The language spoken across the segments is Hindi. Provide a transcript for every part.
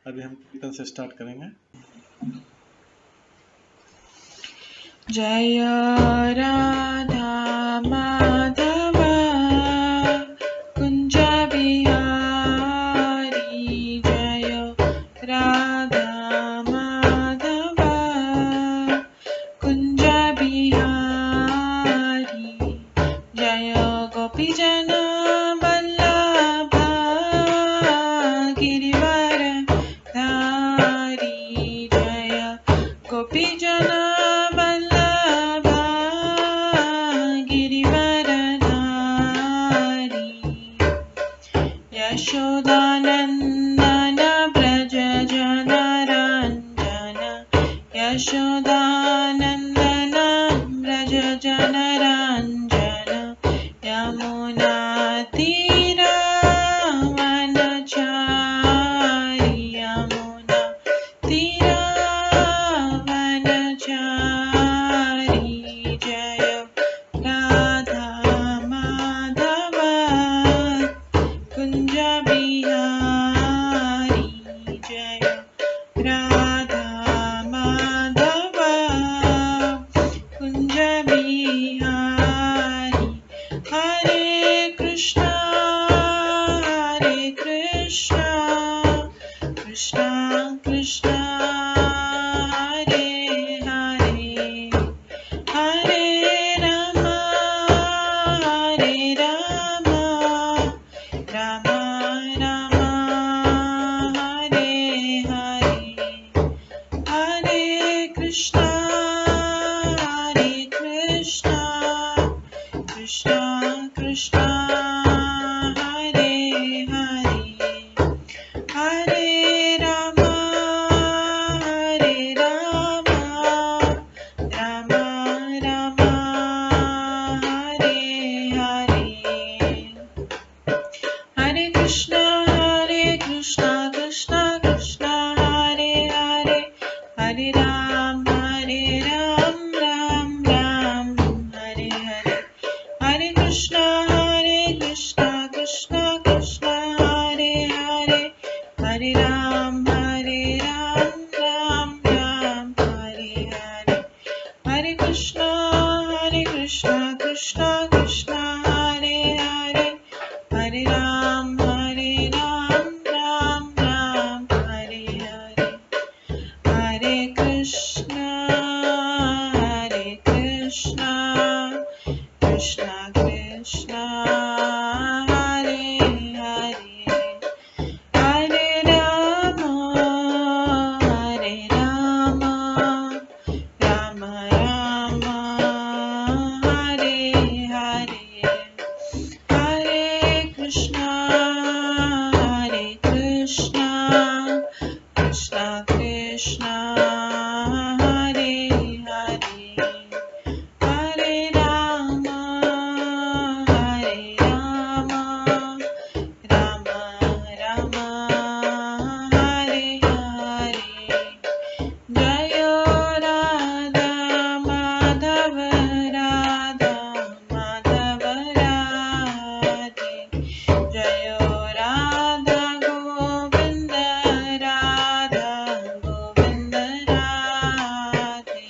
अभी हम कीर्तन से स्टार्ट करेंगे। जय राधा माधव कुंज बिहारी, जय राधा माधव कुंज बिहारी, जय गोपीजन वल्लभ गिरिवर धारी, जय गोपीजन वल्लभ गिरिवर धारी, यशोदानंदन व्रज जनरंजन, यशोदानंदन व्रज जनरंजन, यमुना तीरावनचारी, यमुना तीरावनचारी, जय राधा माधव कुंज बिहारी, जय राधा माधव कुंज बिहारी, हरे कृष्णा कृष्णा कृष्णा हरे हरे, हरे राम राम राम हरे हरे, हरे कृष्णा कृष्णा कृष्णा हरे हरे, हरे राम राम राम हरे हरे, हरे कृष्णा कृष्णा कृष्णा हरे हरे, हरे राम राम राम हरे हरे, हरे कृष्णा कृष्णा कृष्णा हरे हरे, हरे राम राम राम हरे हरे, हरे कृष्णा कृष्णा कृष्णा हरे हरे, हरे राम राम राम हरे हरे, हरे कृष्णा कृष्णा कृष्णा हरे हरे, हरे राम राम राम हरे हरे, हरे कृष्णा कृष्णा कृष्णा हरे हरे, हरे राम राम राम हरे हरे, जय राधा माधव राधे, जय राधा गोविंद राधे,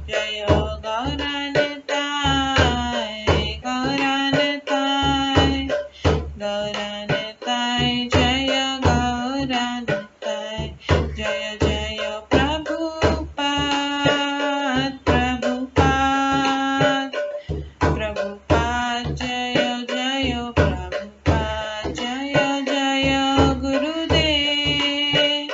जय गौरनताय जय गौरनताय, जय जय प्रभुपाद जय जय प्रभुपाद, जय जय गुरुदेव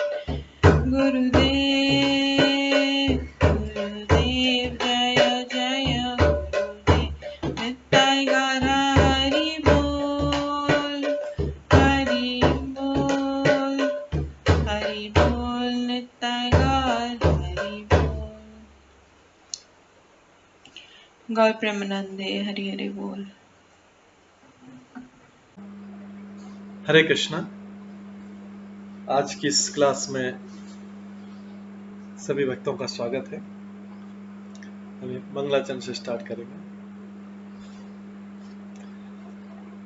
जय जय गुरुदेव, नित्य गौर हरि बोल नित्य गौर हरि बोल, गौर प्रेमानंदे हरि हरि बोल। हरे कृष्णा। आज की इस क्लास में सभी भक्तों का स्वागत है। अभी मंगलाचरण से स्टार्ट करेंगे।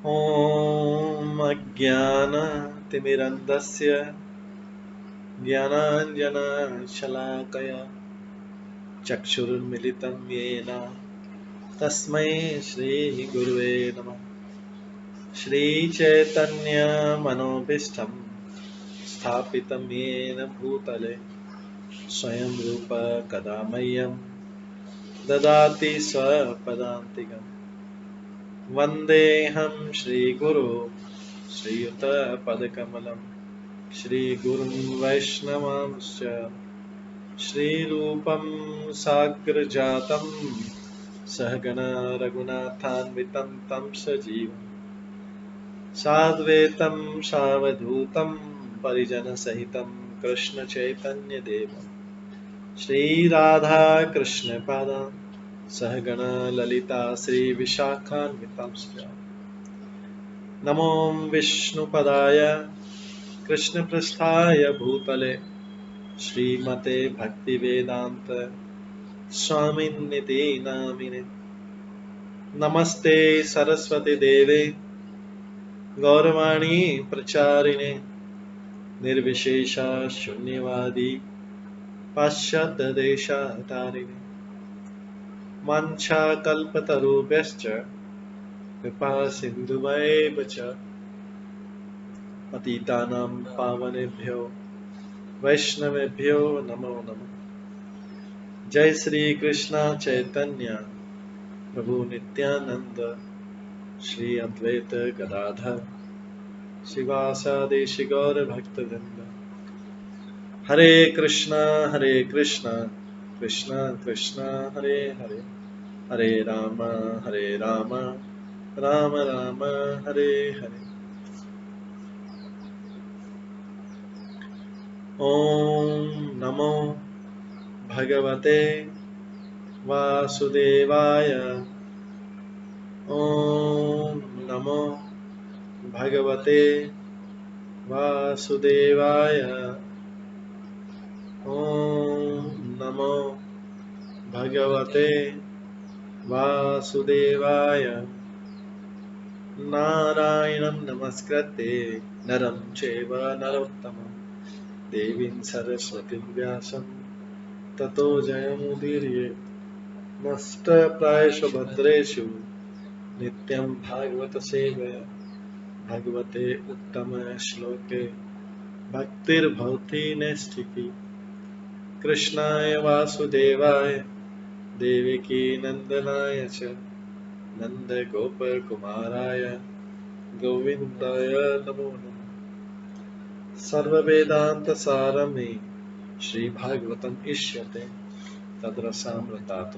ओम अज्ञानतिमिरन्धस्य ज्ञानाञ्जनशलाकया चक्षुरुन्मिलितं येन तस्मै श्रीगुरुवे नमः। श्रीचैतन्यमनोभीष्टं स्थापितं येन भूतले स्वयं रूप कदा मह्यं ददाति स्वपदान्तिकम्। वन्देऽहं श्रीगुरो श्रीयुतपदकमलं श्रीगुरुं वैष्णवांश्च श्रीरूपं साग्रजातं सहगण रघुनाथान्वितं तं सजीवं साद्वैतं सावधूतं परिजनसहितं कृष्णचैतन्यदेवं श्रीराधाकृष्णपादान् सहगण ललिता श्रीविशाखान्वितांश्च नमो विष्णुपदाय कृष्णपृष्ठाय भूतले श्रीमते भक्तिवेदान्त स्वामिन्निति नामिने। नमस्ते सरस्वती देवे गौरवाणी प्रचारिणे निर्विशेष शून्यवादी पाश्चात्य देशातारिणे वाञ्छाकल्पतरुभ्यश्च कृपा सिन्धुभ्येव च पतितानां पावनेभ्यो वैष्णवेभ्यो नमो नमः। जय श्री कृष्ण चैतन्य प्रभु नित्यानंद श्री अद्वैत गदाधर शिवासादि गौर भक्तवृंद। हरे कृष्णा कृष्णा कृष्णा हरे हरे, हरे राम राम राम हरे हरे। ओम नमो भगवते वासुदेवाय। ओम नमो भगवते वासुदेवाय। ओम नमो भगवते वासुदेवाय। नारायणं नमस्कृत्य नरं चैव नरोत्तमं देवीं सरस्वतीं व्यासं ततो जयमुदीरये। नष्टप्रायेषु भद्रेषु नित्यं भागवत सेवया भगवते उत्तम श्लोके भक्तिर्भवति नैष्ठिकी। कृष्णाय वासुदेवाय देवकी नंदनाय च नन्दगोपकुमाराय गोविन्दाय नमो नमः। सर्ववेदान्तसारमे श्रीभागवतम् इष्यते तद्रसामृतात्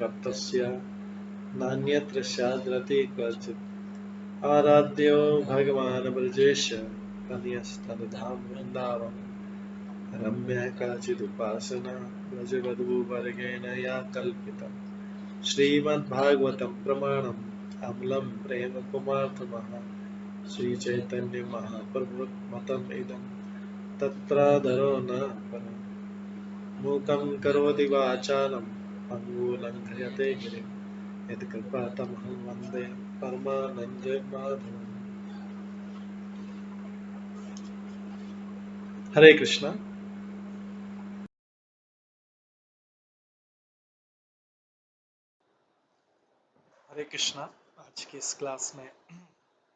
नान्यत्र स्याद्रति क्वचित्। आराध्यो भगवान् ब्रजेश तनयस्तनधाम वृन्दावन रम्या काचिदुपासना ब्रजवधूवर्गेण या कल्पिता। श्रीमद्भागवतं प्रमाणम् अमलं प्रेम कुमार्थमः श्रीचैतन्य महाप्रभुमतम् इदं तत्रादरो न परम्। मूकं करोति वाचालं पङ्गुलङ्घयते गिरिं यत्कृपातमहं वन्दे परमानन्दमाधवम्। हरे कृष्णा। हरे कृष्णा। आज की इस क्लास में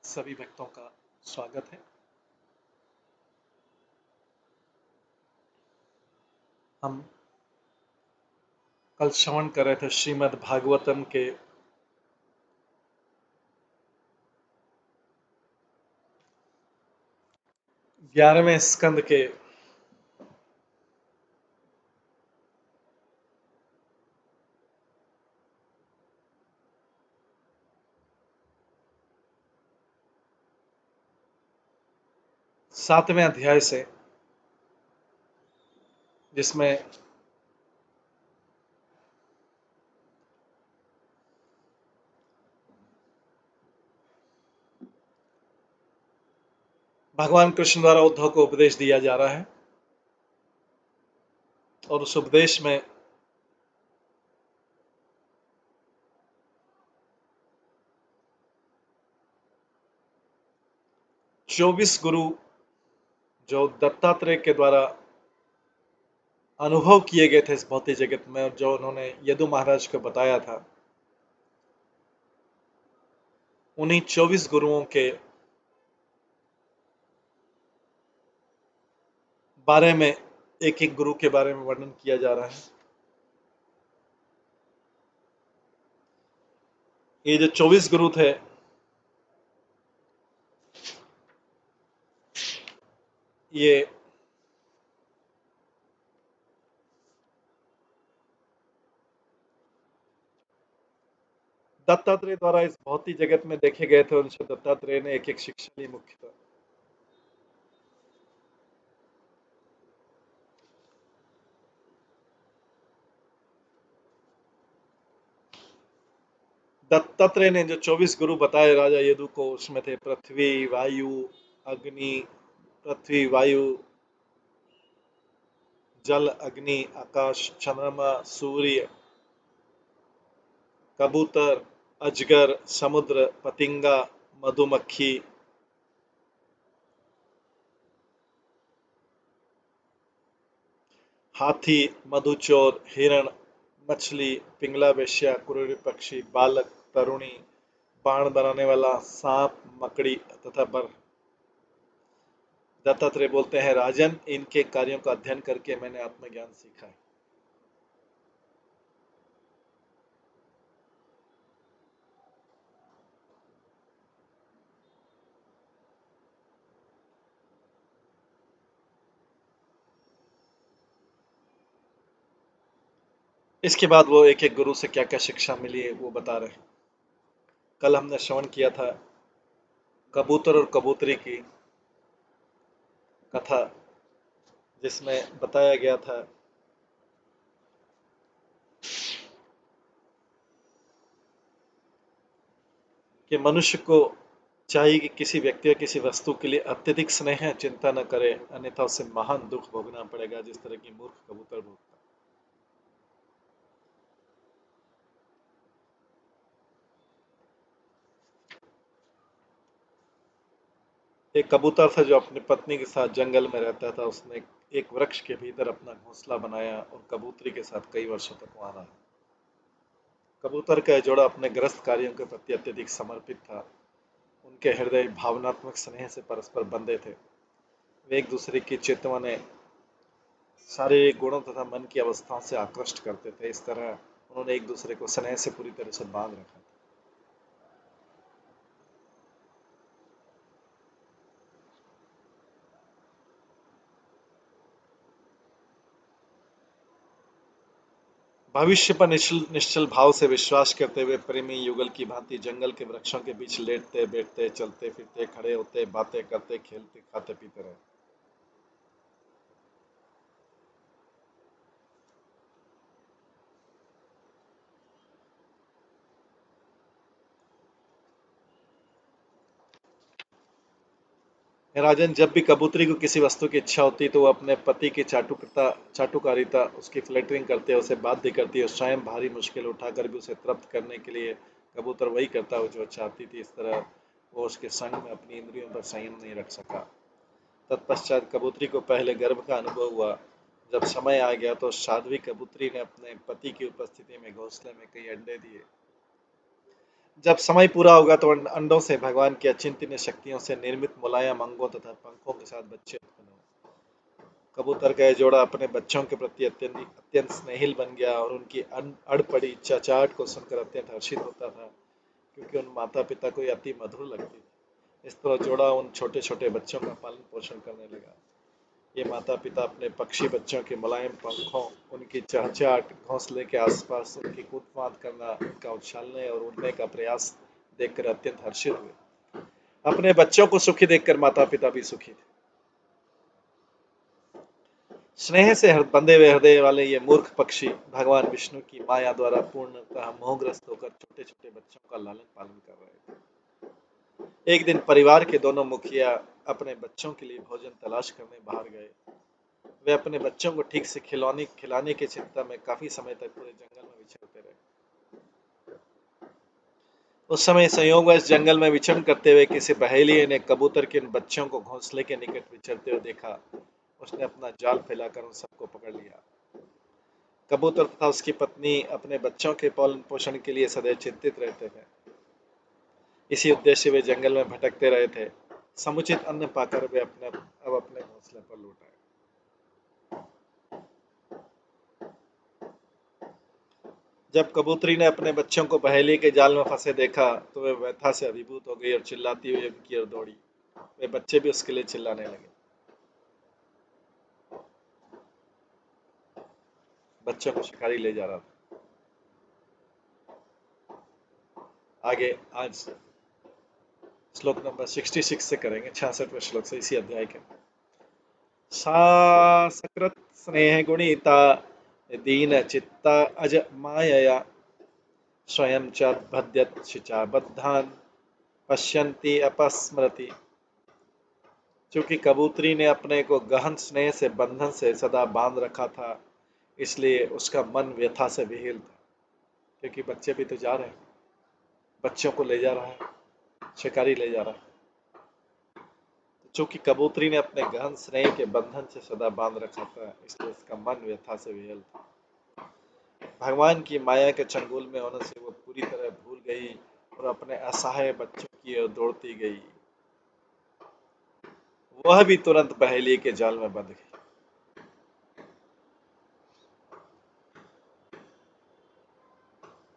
सभी भक्तों का स्वागत है। हम कल श्रवण कर रहे थे श्रीमद् भागवतम के 11वें स्कंद के 7वें अध्याय से, जिसमें भगवान कृष्ण द्वारा उद्धव को उपदेश दिया जा रहा है और उस उपदेश में चौबीस गुरु जो दत्तात्रेय के द्वारा अनुभव किए गए थे इस भौतिक जगत में, और जो उन्होंने यदु महाराज को बताया था, उन्हीं 24 गुरुओं के बारे में, एक एक गुरु के बारे में वर्णन किया जा रहा है। ये जो 24 गुरु थे, ये दत्तात्रेय द्वारा इस भौतिक जगत में देखे गए थे। उनसे दत्तात्रेय ने एक एक शिक्षा ली मुख्यतः। दत्तात्रेय ने जो 24 गुरु बताए राजा यदु को, उसमें थे पृथ्वी, वायु, अग्नि, पृथ्वी, वायु, जल, अग्नि, आकाश, चंद्रमा, सूर्य, कबूतर, अजगर, समुद्र, पतिंगा, मधुमक्खी, हाथी, मधुचोर, हिरण, मछली, पिंगला वेश्या, कुरूरी पक्षी, बालक, तरुणी, बाण बनाने वाला, सांप, मकड़ी तथा बर। दत्तात्रेय बोलते हैं, राजन, इनके कार्यों का अध्ययन करके मैंने आत्मज्ञान सीखा है। इसके बाद वो एक एक गुरु से क्या क्या शिक्षा मिली है वो बता रहे हैं। कल हमने श्रवण किया था कबूतर और कबूतरी की कथा, जिसमें बताया गया था कि मनुष्य को चाहिए कि किसी व्यक्ति या किसी वस्तु के लिए अत्यधिक स्नेह चिंता न करे, अन्यथा उसे महान दुख भोगना पड़ेगा, जिस तरह की मूर्ख कबूतर भोगता। एक कबूतर था जो अपनी पत्नी के साथ जंगल में रहता था। उसने एक वृक्ष के भीतर अपना घोंसला बनाया और कबूतरी के साथ कई वर्षों तक वहां रहा। कबूतर का यह जोड़ा अपने ग्रस्त कार्यों के प्रति अत्यधिक समर्पित था। उनके हृदय भावनात्मक स्नेह से परस्पर बंधे थे। वे एक दूसरे की चेतवने शारीरिक गुणों तथा मन की अवस्थाओं से आकृष्ट करते थे। इस तरह उन्होंने एक दूसरे को स्नेह से पूरी तरह से बांध रखा था। भविष्य पर निश्चल भाव से विश्वास करते हुए प्रेमी युगल की भांति जंगल के वृक्षों के बीच लेटते बैठते, चलते फिरते, खड़े होते, बातें करते, खेलते, खाते पीते रहे। राजन, जब भी कबूतरी को किसी वस्तु की इच्छा होती तो वो अपने पति की चाटुकारिता, उसकी फ्लैटरिंग करते, उसे बाध्य करती है। स्वयं भारी मुश्किल उठाकर भी उसे तृप्त करने के लिए कबूतर वही करता है जो चाहती थी। इस तरह वो उसके संग में अपनी इंद्रियों पर संयम नहीं रख सका। तत्पश्चात कबूतरी को पहले गर्भ का अनुभव हुआ। जब समय आ गया तो साध्वी कबूतरी ने अपने पति की उपस्थिति में घोंसले में कई अंडे दिए। जब समय पूरा होगा तो अंडों से भगवान की अचिंतनीय शक्तियों से निर्मित मुलायम अंगों तथा पंखों के साथ बच्चे उत्पन्न हुए। कबूतर का यह जोड़ा अपने बच्चों के प्रति अत्यंत स्नेहिल बन गया और उनकी अड़पड़ी चहचहाट को सुनकर अत्यंत हर्षित होता था, क्योंकि उन माता पिता को यह अति मधुर लगती थी। इस तरह जोड़ा उन छोटे छोटे बच्चों का पालन पोषण करने लगा। ये माता पिता अपने पक्षी बच्चों के मुलायम पंखों, उनकी चहचहाट, घोंसले के आसपास उनकी कूद फांद करना, उनका उछालने और उड़ने का प्रयास देखकर अत्यंत हर्षित हुए। अपने बच्चों को सुखी देखकर माता पिता भी सुखी थे। स्नेह से बंधे हुए हृदय वाले ये मूर्ख पक्षी भगवान विष्णु की माया द्वारा पूर्णतः मोहग्रस्त होकर छोटे छोटे बच्चों का लालन पालन कर रहे थे। एक दिन परिवार के दोनों मुखिया अपने बच्चों के लिए भोजन तलाश करने बाहर गए। वे अपने बच्चों को ठीक से खिलाने की चिंता में काफी समय तक पूरे जंगल में विचरते रहे। उस समय संयोगवश जंगल में विचरण करते हुए किसी बहेलिये ने कबूतर के उन बच्चों को घोंसले के निकट विचरते हुए देखा। उसने अपना जाल फैलाकर उन सबको पकड़ लिया। कबूतर तथा उसकी पत्नी अपने बच्चों के पालन पोषण के लिए सदैव चिंतित रहते थे। इसी उद्देश्य वे जंगल में भटकते रहे थे। समुचित अन्न पाकर वे अब अपने घोंसले पर लौट आए। जब कबूतरी ने अपने बच्चों को पहेली के जाल में फंसे देखा तो वे व्यथा से अभिभूत हो गई और चिल्लाती हुई उनकी ओर दौड़ी। वे बच्चे भी उसके लिए चिल्लाने लगे। बच्चों को शिकारी ले जा रहा था। आगे आज श्लोक नंबर 66 से करेंगे, 66वें श्लोक से इसी अध्याय के। सा सकृत स्नेह गुणिता दीन चित्ता अज मायया स्वयं च भद्यत शिचा बद्धान पश्यन्ति अपस्मृति। क्योंकि कबूतरी ने अपने को गहन स्नेह से बंधन से सदा बांध रखा था, इसलिए उसका मन व्यथा से विहील था। क्योंकि बच्चे भी तो जा रहे हैं, बच्चों को ले जा रहा है, शिकारी ले जा रहा है। चूंकि कबूतरी ने अपने गहन स्नेह के बंधन से सदा बांध रखा था, इसलिए उसका मन व्यथा से विहल था। भगवान की माया के चंगुल में होने से वो पूरी तरह भूल गई और अपने असहाय बच्चों की ओर दौड़ती गई। वह भी तुरंत पहेली के जाल में बंध गई।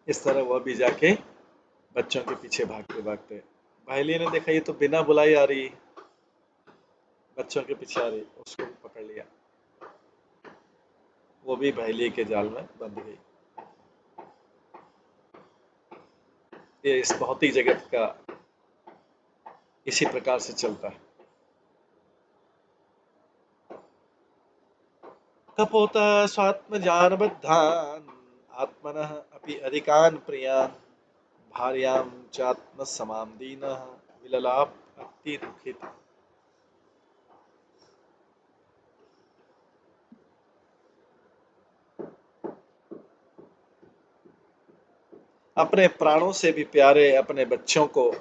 इस तरह वह भी जाके बच्चों के पीछे भागते भागते, पहेली ने देखा ये तो बिना बुलाई आ रही, बच्चों के पीछे आ रही, उसको भी पकड़ लिया। वो भी पहेली के जाल में बंध गई। ये इस भौतिक जगत का इसी प्रकार से चलता है। कपोत स्वात्मजान बद्धान आत्मनः अपि अधिकान् प्रियान् भार्यां चात्मसमां दीनः विललाप अति दुखित। अपने प्राणों से भी प्यारे अपने बच्चों को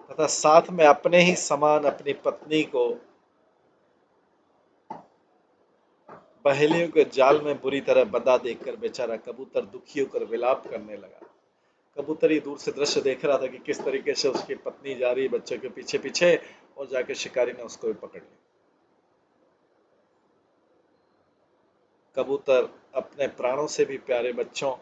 तथा साथ में अपने ही समान अपनी पत्नी को पहेलियों के जाल में बुरी तरह बंधा देखकर बेचारा कबूतर दुखी होकर विलाप करने लगा। कबूतर ही दूर से दृश्य देख रहा था कि किस तरीके से उसकी पत्नी जा रही बच्चों के पीछे पीछे, और जाके शिकारी ने उसको भी पकड़ लिया। कबूतर अपने प्राणों से भी प्यारे बच्चों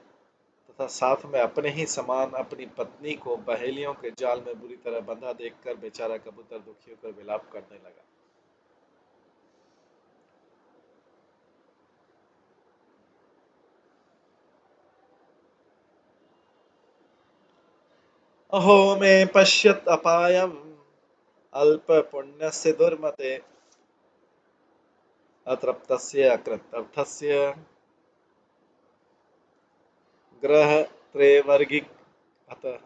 तथा साथ में अपने ही समान अपनी पत्नी को पहेलियों के जाल में बुरी तरह बंधा देखकर बेचारा कबूतर दुखी होकर विलाप करने लगा। अहो मे पश्यत अपायम अल्प पुण्यस्य दुर्मते अतृप्तस्य अकृतर्थस्य ग्रह त्रैवर्गिक अतः।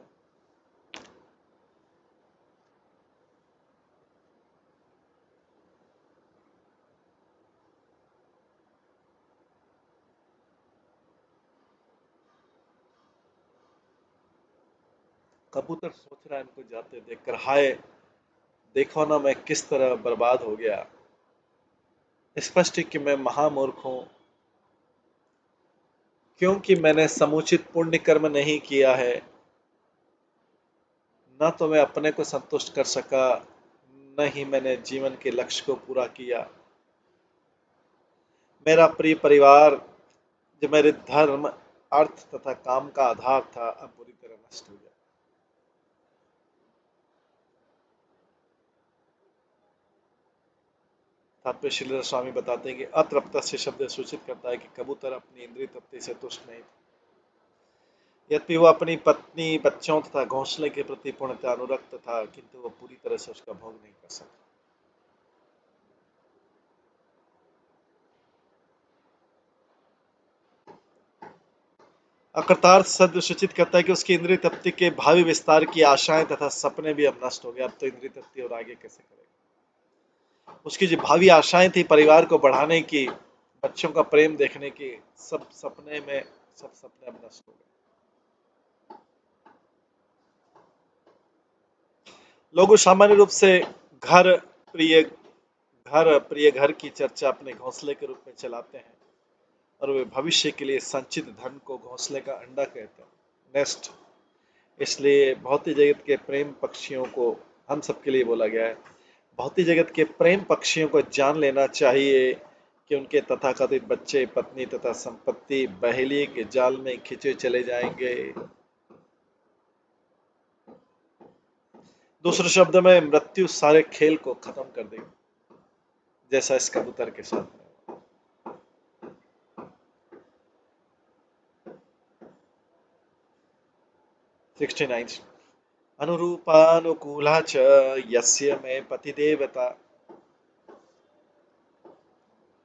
कबूतर सोच रहा है इनको जाते देखकर, हाय देखो ना मैं किस तरह बर्बाद हो गया। स्पष्ट है कि मैं महामूर्ख हूं, क्योंकि मैंने समुचित पुण्य कर्म नहीं किया है। न तो मैं अपने को संतुष्ट कर सका, न ही मैंने जीवन के लक्ष्य को पूरा किया। मेरा प्रिय परिवार जो मेरे धर्म अर्थ तथा काम का आधार था, अब बुरी तरह नष्ट हो गया। तात्पर्य श्रीधर स्वामी बताते हैं कि अतृप्त से शब्द सूचित करता है कि कबूतर अपनी इंद्रिय तृप्ति से तुष्ट नहीं था। यद्यपि वह अपनी पत्नी बच्चों तथा घोंसले के प्रति पूर्णतः अनुरक्त था, किंतु वह पूरी तरह से उसका भोग नहीं कर सका। अकृतार्थ शब्द सूचित करता है कि उसकी इंद्रिय तृप्ति के भावी विस्तार की आशाएं तथा सपने भी अब नष्ट हो गए। अब तो इंद्रिय तृप्ति और आगे कैसे करेगा। उसकी जो भावी आशाएं थी परिवार को बढ़ाने की, बच्चों का प्रेम देखने की, सब सपने अब नष्ट हो गए। लोग सामान्य रूप से घर प्रिय घर की चर्चा अपने घोंसले के रूप में चलाते हैं। और वे भविष्य के लिए संचित धन को घोंसले का अंडा कहते हैं, नेस्ट। इसलिए भौतिक जगत के प्रेम पक्षियों को हम सबके लिए बोला गया है। भौतिक जगत के प्रेम पक्षियों को जान लेना चाहिए कि उनके तथाकथित बच्चे, पत्नी तथा संपत्ति बहेलिए के जाल में खिंचे चले जाएंगे। दूसरे शब्द में मृत्यु सारे खेल को खत्म कर देगी, जैसा इस कबूतर के साथ में। 69 अनुरूपानुकूला च यस्य मे पतिदेवता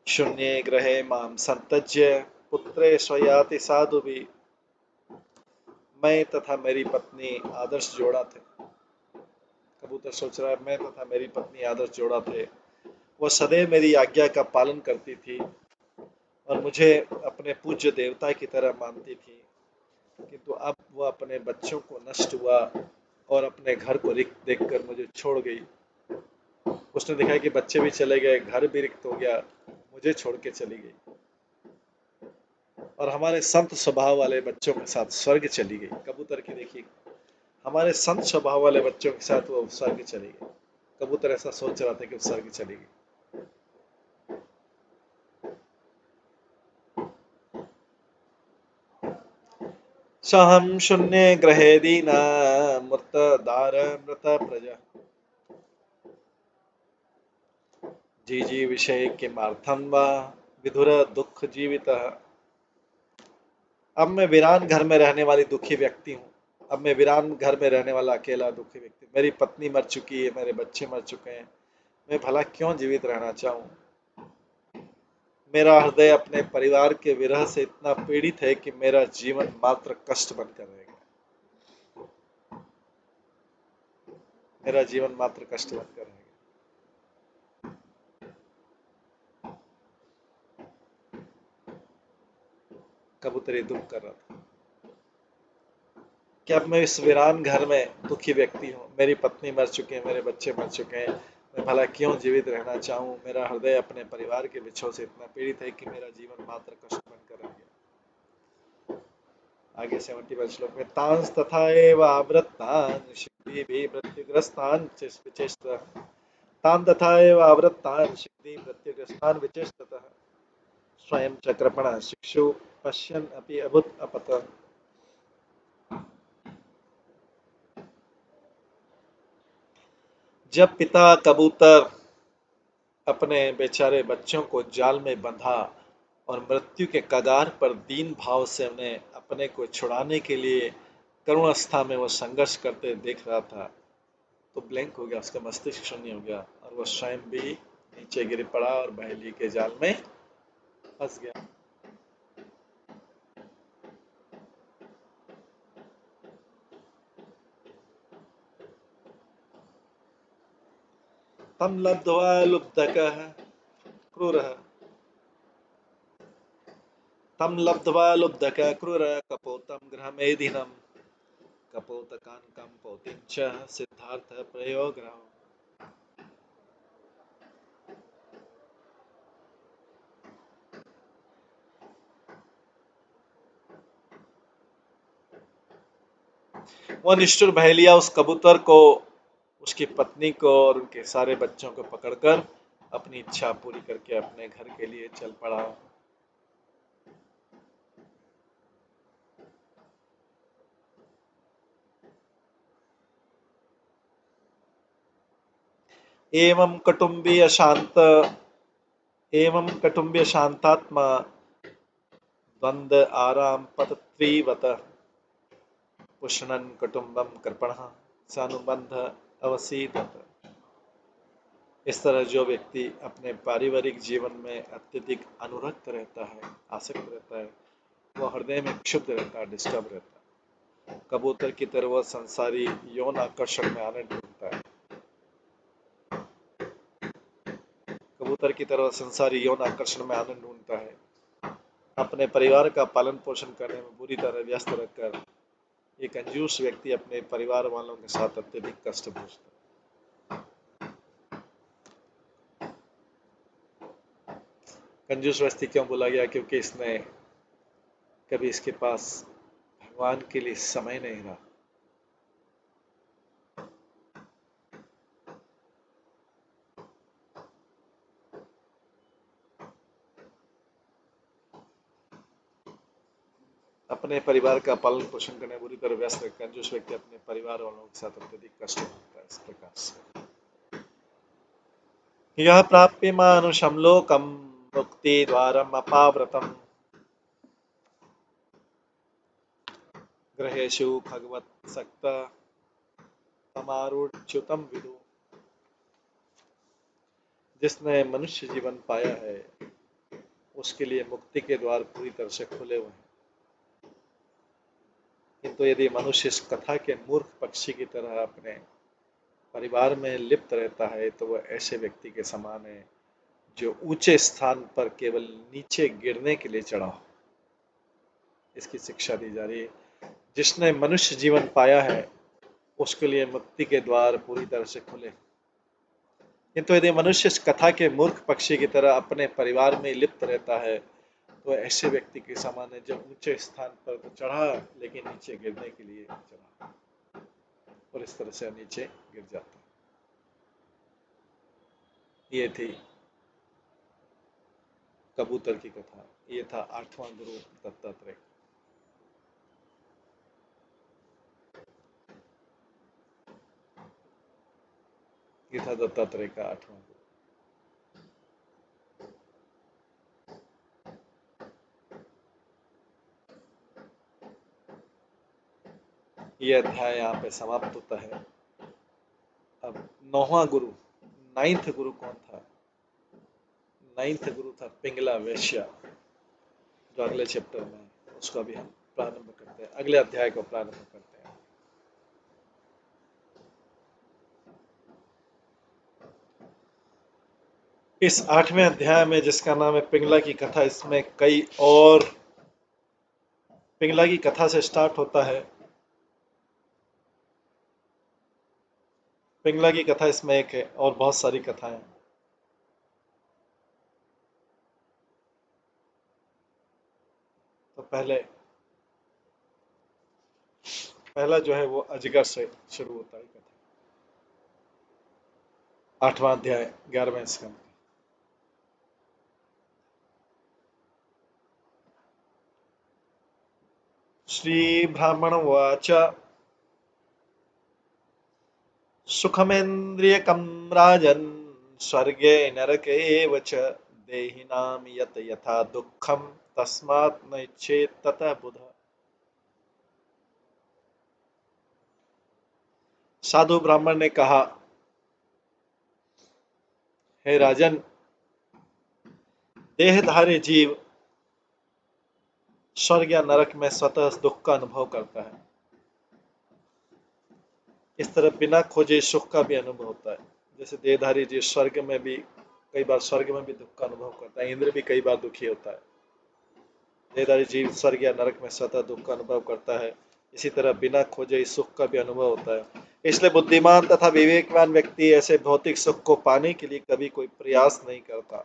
शून्ये ग्रहे मां संत्यज्य पुत्रे स्वयाति साधुभिः। मैं तथा मेरी पत्नी आदर्श जोड़ा थे। कबूतर सोच रहा है, मैं तथा मेरी पत्नी आदर्श जोड़ा थे। वह सदैव मेरी आज्ञा का पालन करती थी और मुझे अपने पूज्य देवता की तरह मानती थी, किंतु अब वह अपने बच्चों को नष्ट हुआ और अपने घर को रिक्त देखकर मुझे छोड़ गई। उसने देखा कि बच्चे भी चले गए, घर भी रिक्त हो गया, मुझे छोड़ के चली गई और हमारे संत स्वभाव वाले बच्चों के साथ स्वर्ग चली गई। कबूतर की देखिए, हमारे संत स्वभाव वाले बच्चों के साथ वो स्वर्ग चली गई। कबूतर ऐसा सोच रहा था कि वो स्वर्ग चली गई। सहम शून्य ग्रहे दीना मृत दार मृत प्रजा जी विषय किमार्थम वा विधुर दुख जीवित। अब मैं वीरान घर में रहने वाली दुखी व्यक्ति हूँ। अब मैं वीरान घर में रहने वाला अकेला दुखी व्यक्ति। मेरी पत्नी मर चुकी है, मेरे बच्चे मर चुके हैं, मैं भला क्यों जीवित रहना चाहूँ। मेरा हृदय अपने परिवार के विरह से इतना पीड़ित है कि मेरा जीवन मात्र कष्ट बनकर रहेगा। मेरा जीवन मात्र कष्ट बनकर रहेगा। कबूतर दुख कर रहा था कि अब मैं इस वीरान घर में दुखी व्यक्ति हूँ। मेरी पत्नी मर चुकी है, मेरे बच्चे मर चुके हैं, मैं भला क्यों जीवित रहना चाहूँ। मेरा हृदय अपने परिवार के विछोह से इतना पीड़ित है कि मेरा जीवन मात्र कष्ट बनकर रह गया। आगे 71 श्लोक में तांस तथा एव आवृत्तान शिग्धि मृत्युग्रस्तान विचेष्टतः। तान तथा एव आवृत्तान शिग्धि मृत्युग्रस्तान विचेष्टतः स्वयं चक्रपण शिक्षु पश्यन् अपि अभूत् अपतः। जब पिता कबूतर अपने बेचारे बच्चों को जाल में बंधा और मृत्यु के कगार पर दीन भाव से उन्हें अपने को छुड़ाने के लिए करुण अवस्था में वो संघर्ष करते देख रहा था, तो ब्लैंक हो गया, उसका मस्तिष्क शून्य हो गया और वो स्वयं भी नीचे गिर पड़ा और बहेली के जाल में फंस गया। तम लब्ध्वा लुब्धकः क्रूरः तम लब्ध्वा लुब्धकः क्रूरः कपोतं गृहमेधिनं कपोतकानकं पौतिं च सिद्धार्थ प्रयोगराम। वह निष्ठुर बहेलिया उस कबूतर को, उसकी पत्नी को और उनके सारे बच्चों को पकड़कर अपनी इच्छा पूरी करके अपने घर के लिए चल पड़ा। एवं कटुम्बीय शांतात्मा द्वंद आराम पतत्रीवत पुष्णन कुटुम्बम कृपणः सानुबंध अवसीदत। इस तरह जो व्यक्ति अपने पारिवारिक जीवन में अत्यधिक अनुरक्त रहता है, आसक्त रहता है, वह हृदय में क्षुब्ध रहता है, डिस्टर्ब रहता है। कबूतर की तरह वह संसारी यौन आकर्षण में आनंद ढूंढता है। कबूतर की तरह संसारी यौन आकर्षण में आनंद ढूंढता है। अपने परिवार का पालन पोषण करने में बुरी तरह व्यस्त रहकर एक कंजूस व्यक्ति अपने परिवार वालों के साथ अत्यधिक कष्ट भोगता है। कंजूस व्यक्ति क्यों बोला गया? क्योंकि इसने कभी इसके पास भगवान के लिए समय नहीं रहा। अपने परिवार का पालन पोषण करने बुरी तरह व्यस्त है। कंजूस व्यक्ति अपने परिवार वालों के साथ अत्यधिक कष्ट होता है। इस प्रकार से यह प्राप्य मानुषम लोकम मुक्ति द्वारम अपाव्रतम ग्रहेषु भगवत सक्त तमारूढ़च्युतम विदु। जिसने मनुष्य जीवन पाया है उसके लिए मुक्ति के द्वार पूरी तरह से खुले हुए हैं। किंतु यदि मनुष्य इस कथा के मूर्ख पक्षी की तरह अपने परिवार में लिप्त रहता है तो वह ऐसे व्यक्ति के समान है जो ऊंचे स्थान पर केवल नीचे गिरने के लिए चढ़ा हो। इसकी शिक्षा दी जा रही है। जिसने मनुष्य जीवन पाया है उसके लिए मुक्ति के द्वार पूरी तरह से खुले। किंतु यदि मनुष्य इस कथा के मूर्ख पक्षी की तरह अपने परिवार में लिप्त रहता है तो ऐसे व्यक्ति के समान है जो ऊंचे स्थान पर तो चढ़ा लेकिन नीचे गिरने के लिए चढ़ा और इस तरह से नीचे गिर जाता है। ये थी कबूतर की कथा। ये था 8वां गुरु दत्तात्रेय। ये था दत्तात्रेय का 8वां गुरु। ये अध्याय यहाँ पे समाप्त होता है। अब 9वां गुरु, 9th गुरु कौन था? 9th गुरु था पिंगला वैश्य, जो अगले चैप्टर में है। उसको अभी हम प्रारंभ करते हैं, अगले अध्याय को प्रारंभ करते हैं। इस 8वें अध्याय में जिसका नाम है पिंगला की कथा, इसमें कई और पिंगला की कथा से स्टार्ट होता है। पिंगला की कथा इसमें एक है और बहुत सारी कथाएं। तो पहला जो है वो अजगर से शुरू होता है कथा। 8वां अध्याय 11वें स्कंद। श्री ब्राह्मण उवाच सुखमेन्द्रियकं राजन् स्वर्गे नरके एव च देहिनां यत् यथा दुःखं तस्मात् न इच्छेत् ततः बुध। साधु ब्राह्मण ने कहा, हे राजन, देहधारी जीव स्वर्ग या नरक में स्वतः दुख का अनुभव करता है। इस तरह बिना खोजे सुख का भी अनुभव होता है। जैसे देहधारी जीव स्वर्ग में भी कई बार स्वर्ग में भी दुख का अनुभव करता है, इंद्र भी कई बार दुखी होता है। देहधारी जीव स्वर्ग या नरक में स्वतः दुख का अनुभव करता है। इसी तरह बिना खोजे इस सुख का भी अनुभव होता है। इसलिए बुद्धिमान तथा विवेकवान व्यक्ति ऐसे भौतिक सुख को पाने के लिए कभी कोई प्रयास नहीं करता।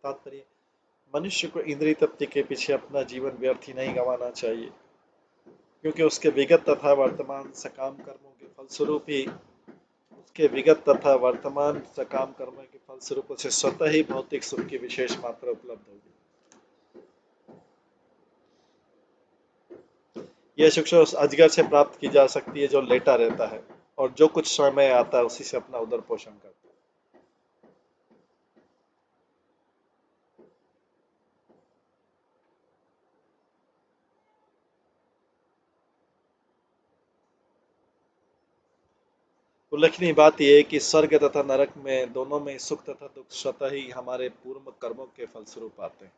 तात्पर्य, मनुष्य को इंद्रिय तृप्ति के पीछे अपना जीवन व्यर्थ ही नहीं गंवाना चाहिए, क्योंकि उसके विगत तथा वर्तमान सकाम कर्मों के फलस्वरूप ही उसे स्वतः ही भौतिक सुख की विशेष मात्रा उपलब्ध होगी। यह शिक्षा उस अजगर से प्राप्त की जा सकती है जो लेटा रहता है और जो कुछ समय आता है उसी से अपना उदर पोषण करता है। उल्लेखनीय बात यह है कि स्वर्ग तथा नरक में दोनों में सुख तथा दुख स्वतः ही हमारे पूर्व कर्मों के फलस्वरूप आते हैं।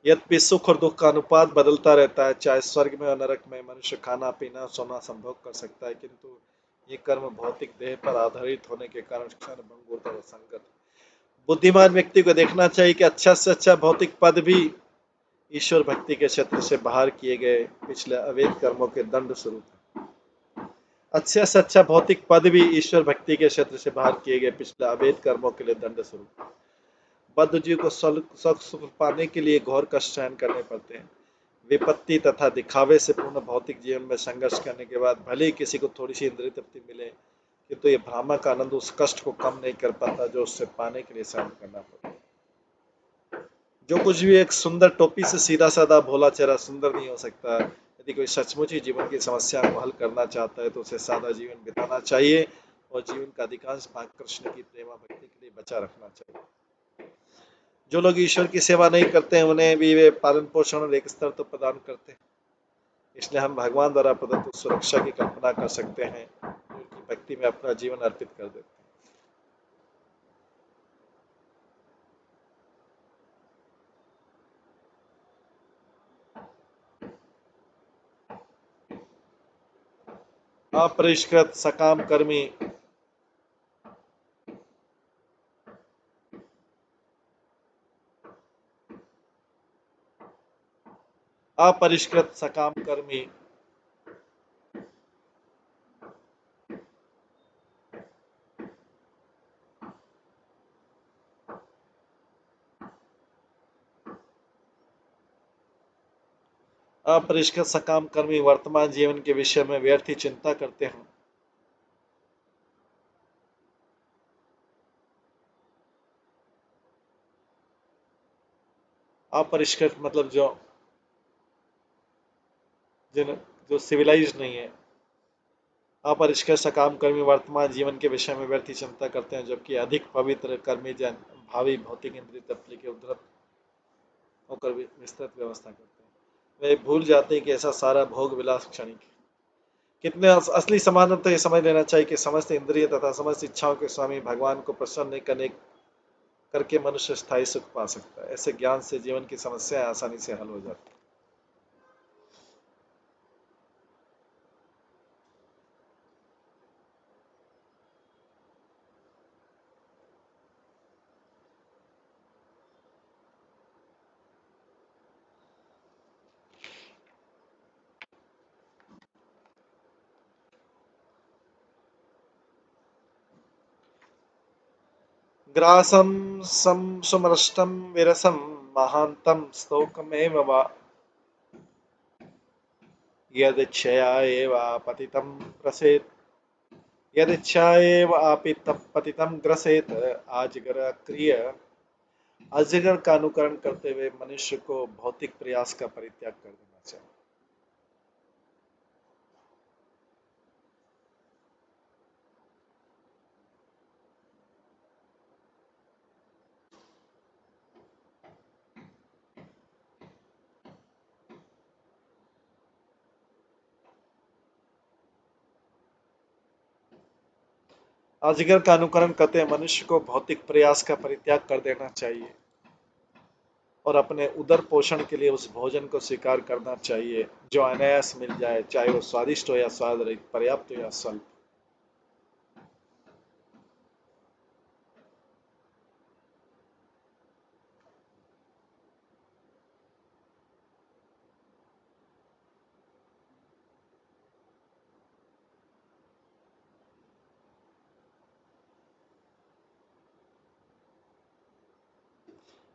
यद्यपि सुख और दुख का अनुपात बदलता रहता है, चाहे स्वर्ग में और नरक में मनुष्य खाना पीना सोना संभोग कर सकता है, किंतु ये कर्म भौतिक देह पर आधारित होने के कारण क्षणभंगुर और असंगत। बुद्धिमान व्यक्ति को देखना चाहिए कि अच्छा से अच्छा भौतिक पद भी ईश्वर भक्ति के क्षेत्र से बाहर किए गए पिछले अवैध कर्मों के दंड स्वरूप है। अच्छे से अच्छा भौतिक पद भी ईश्वर भक्ति के क्षेत्र से बाहर किए गए पिछले अवैध कर्मों के लिए दंड स्वरूप। बद्ध जीव को सुख पाने के लिए घोर कष्ट सहन करने पड़ते हैं। विपत्ति तथा दिखावे से पूर्ण भौतिक जीवन में संघर्ष करने के बाद भले ही किसी को थोड़ी सी इंद्रिय तृप्ति मिले, किंतु ये भ्रामक आनंद उस कष्ट को कम नहीं कर पाता जो उससे पाने के लिए सहन करना पड़ता है। जो कुछ भी एक सुंदर टोपी से सीधा साधा भोला चेहरा सुंदर नहीं हो सकता। यदि कोई सचमुच ही जीवन की समस्या को हल करना चाहता है तो उसे सादा जीवन बिताना चाहिए और जीवन का अधिकांश भाग कृष्ण की प्रेमा भक्ति के लिए बचा रखना चाहिए। जो लोग ईश्वर की सेवा नहीं करते हैं उन्हें भी वे पालन पोषण और एक स्तर तो प्रदान करते हैं। इसलिए हम भगवान द्वारा प्रदत्त सुरक्षा की कल्पना कर सकते हैं जो उनकी भक्ति में अपना जीवन अर्पित कर देते हैं। अपरिष्कृत सकाम कर्मी अपरिष्कृत सकाम कर्मी अपरिष्कृत सकाम कर्मी वर्तमान जीवन के विषय में व्यर्थ ही चिंता करते हैं। अपरिष्कृत मतलब जिन जो सिविलाइज नहीं है। अपरिष्कृत सकाम कर्मी वर्तमान जीवन के विषय में व्यर्थ ही चिंता करते हैं, जबकि अधिक पवित्र कर्मी जन भावी भौतिक इंद्रिय तृप्ति के उद्धत होकर विस्तृत व्यवस्था करते हैं। वे भूल जाते हैं कि ऐसा सारा भोग विलास क्षणिक है। कितने असली समाधान तो ये समझ लेना चाहिए कि समस्त इंद्रिय तथा समस्त इच्छाओं के स्वामी भगवान को प्रसन्न नहीं करने करके मनुष्य स्थायी सुख पा सकता है। ऐसे ज्ञान से जीवन की समस्याएं आसानी से हल हो जाती है। ग्रासं सुमृष्टं विरसं महान्तं स्तोकमेव वा यदिच्छया एव पतितं ग्रसेत यदिच्छा एव पतितं ग्रसेत। आजगर क्रिय अजगर का अनुकरण करते हुए मनुष्य को भौतिक प्रयास का परित्याग कर देना चाहिए। अजगर का अनुकरण करते हुए मनुष्य को भौतिक प्रयास का परित्याग कर देना चाहिए और अपने उदर पोषण के लिए उस भोजन को स्वीकार करना चाहिए जो अनायास मिल जाए, चाहे वो स्वादिष्ट हो या स्वाद रहित, पर्याप्त हो या स्वल्प।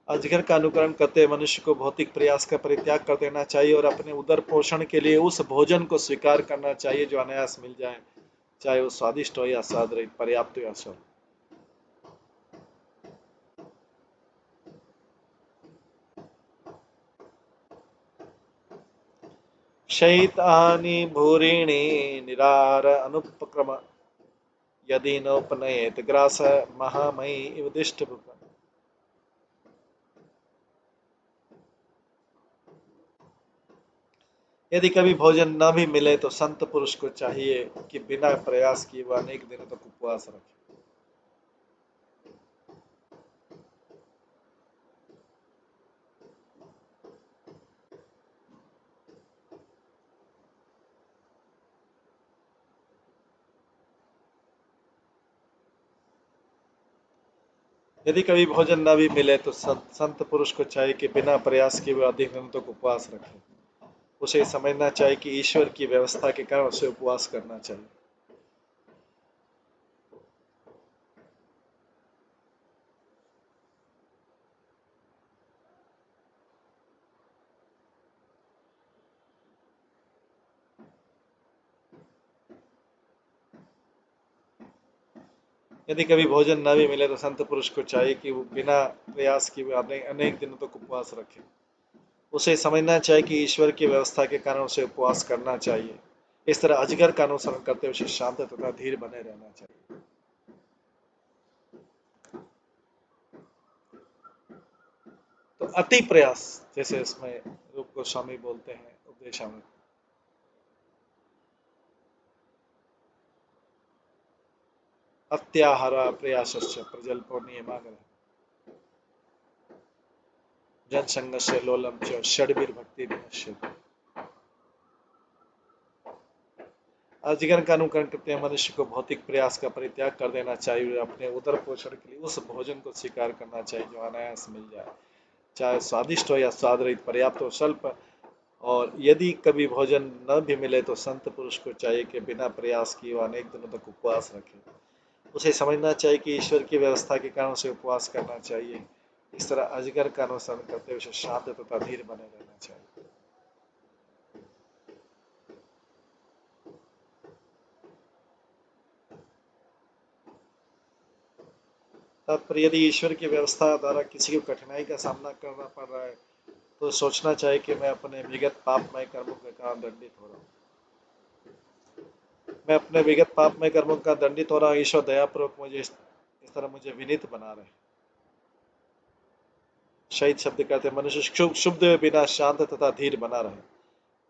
अजगर का अनुकरण करते हुए मनुष्य को भौतिक प्रयास का परित्याग कर देना चाहिए और अपने उदर पोषण के लिए उस भोजन को स्वीकार करना चाहिए जो अनायास मिल जाए, चाहे वो स्वादिष्ट हो या स्वाद रहित, पर्याप्त हो या स्वल्प। शैतानि भूरिणि निरार अनुपक्रम यदि नोपनयेत ग्रास महामयी इव दिष्टभुक्। यदि कभी भोजन न भी मिले तो संत पुरुष को चाहिए कि बिना प्रयास किए वह अनेक दिनों तक उपवास रखे। यदि कभी भोजन न भी मिले तो संत पुरुष को चाहिए कि बिना प्रयास किए वह अधिक दिनों तक उपवास रखे। उसे समझना चाहिए कि ईश्वर की व्यवस्था के कारण उसे उपवास करना चाहिए। यदि कभी भोजन न भी मिले तो संत पुरुष को चाहिए कि वो बिना प्रयास किए अनेक दिनों तक उपवास रखे। उसे समझना चाहिए कि ईश्वर की व्यवस्था के कारण उसे उपवास करना चाहिए। इस तरह अजगर का अनुसरण करते हुए उसे शांत तथा धीर बने रहना चाहिए। तो अति प्रयास, जैसे इसमें रूप गोस्वामी बोलते हैं उपदेशामृत, अत्याहार प्रयासस्य प्रजल्पो नियमाग्रह जनसंगस्य लोलम च षड्भिर्भक्ति विनश्यति। अजगर का अनुकरण करते हैं मनुष्य को भौतिक प्रयास का परित्याग कर देना चाहिए और अपने उदर पोषण के लिए उस भोजन को स्वीकार करना चाहिए जो अनायास मिल जाए, चाहे स्वादिष्ट हो या स्वाद रहित, पर्याप्त हो स्वल्प। और यदि कभी भोजन न भी मिले तो संत पुरुष को चाहिए कि बिना प्रयास किए वो अनेक दिनों तक उपवास रखे। उसे समझना चाहिए कि ईश्वर की व्यवस्था के कारण उसे उपवास करना चाहिए। इस तरह अजगर का अनुसरण करते हुए उसे शांत तथा धीर बने रहना चाहिए। तात्पर्य, यदि ईश्वर की व्यवस्था द्वारा किसी को कठिनाई का सामना करना पड़ रहा है तो सोचना चाहिए कि मैं अपने विगत पापमय कर्मों के कारण दंडित हो रहा हूँ। मैं अपने विगत पापमय कर्मों का दंडित हो रहा हूँ। ईश्वर दयापूर्वक मुझे इस तरह मुझे विनीत बना रहे। शहीद शब्द कहते हैं मनुष्य शुभ बिना शांत तथा धीर बना रहे।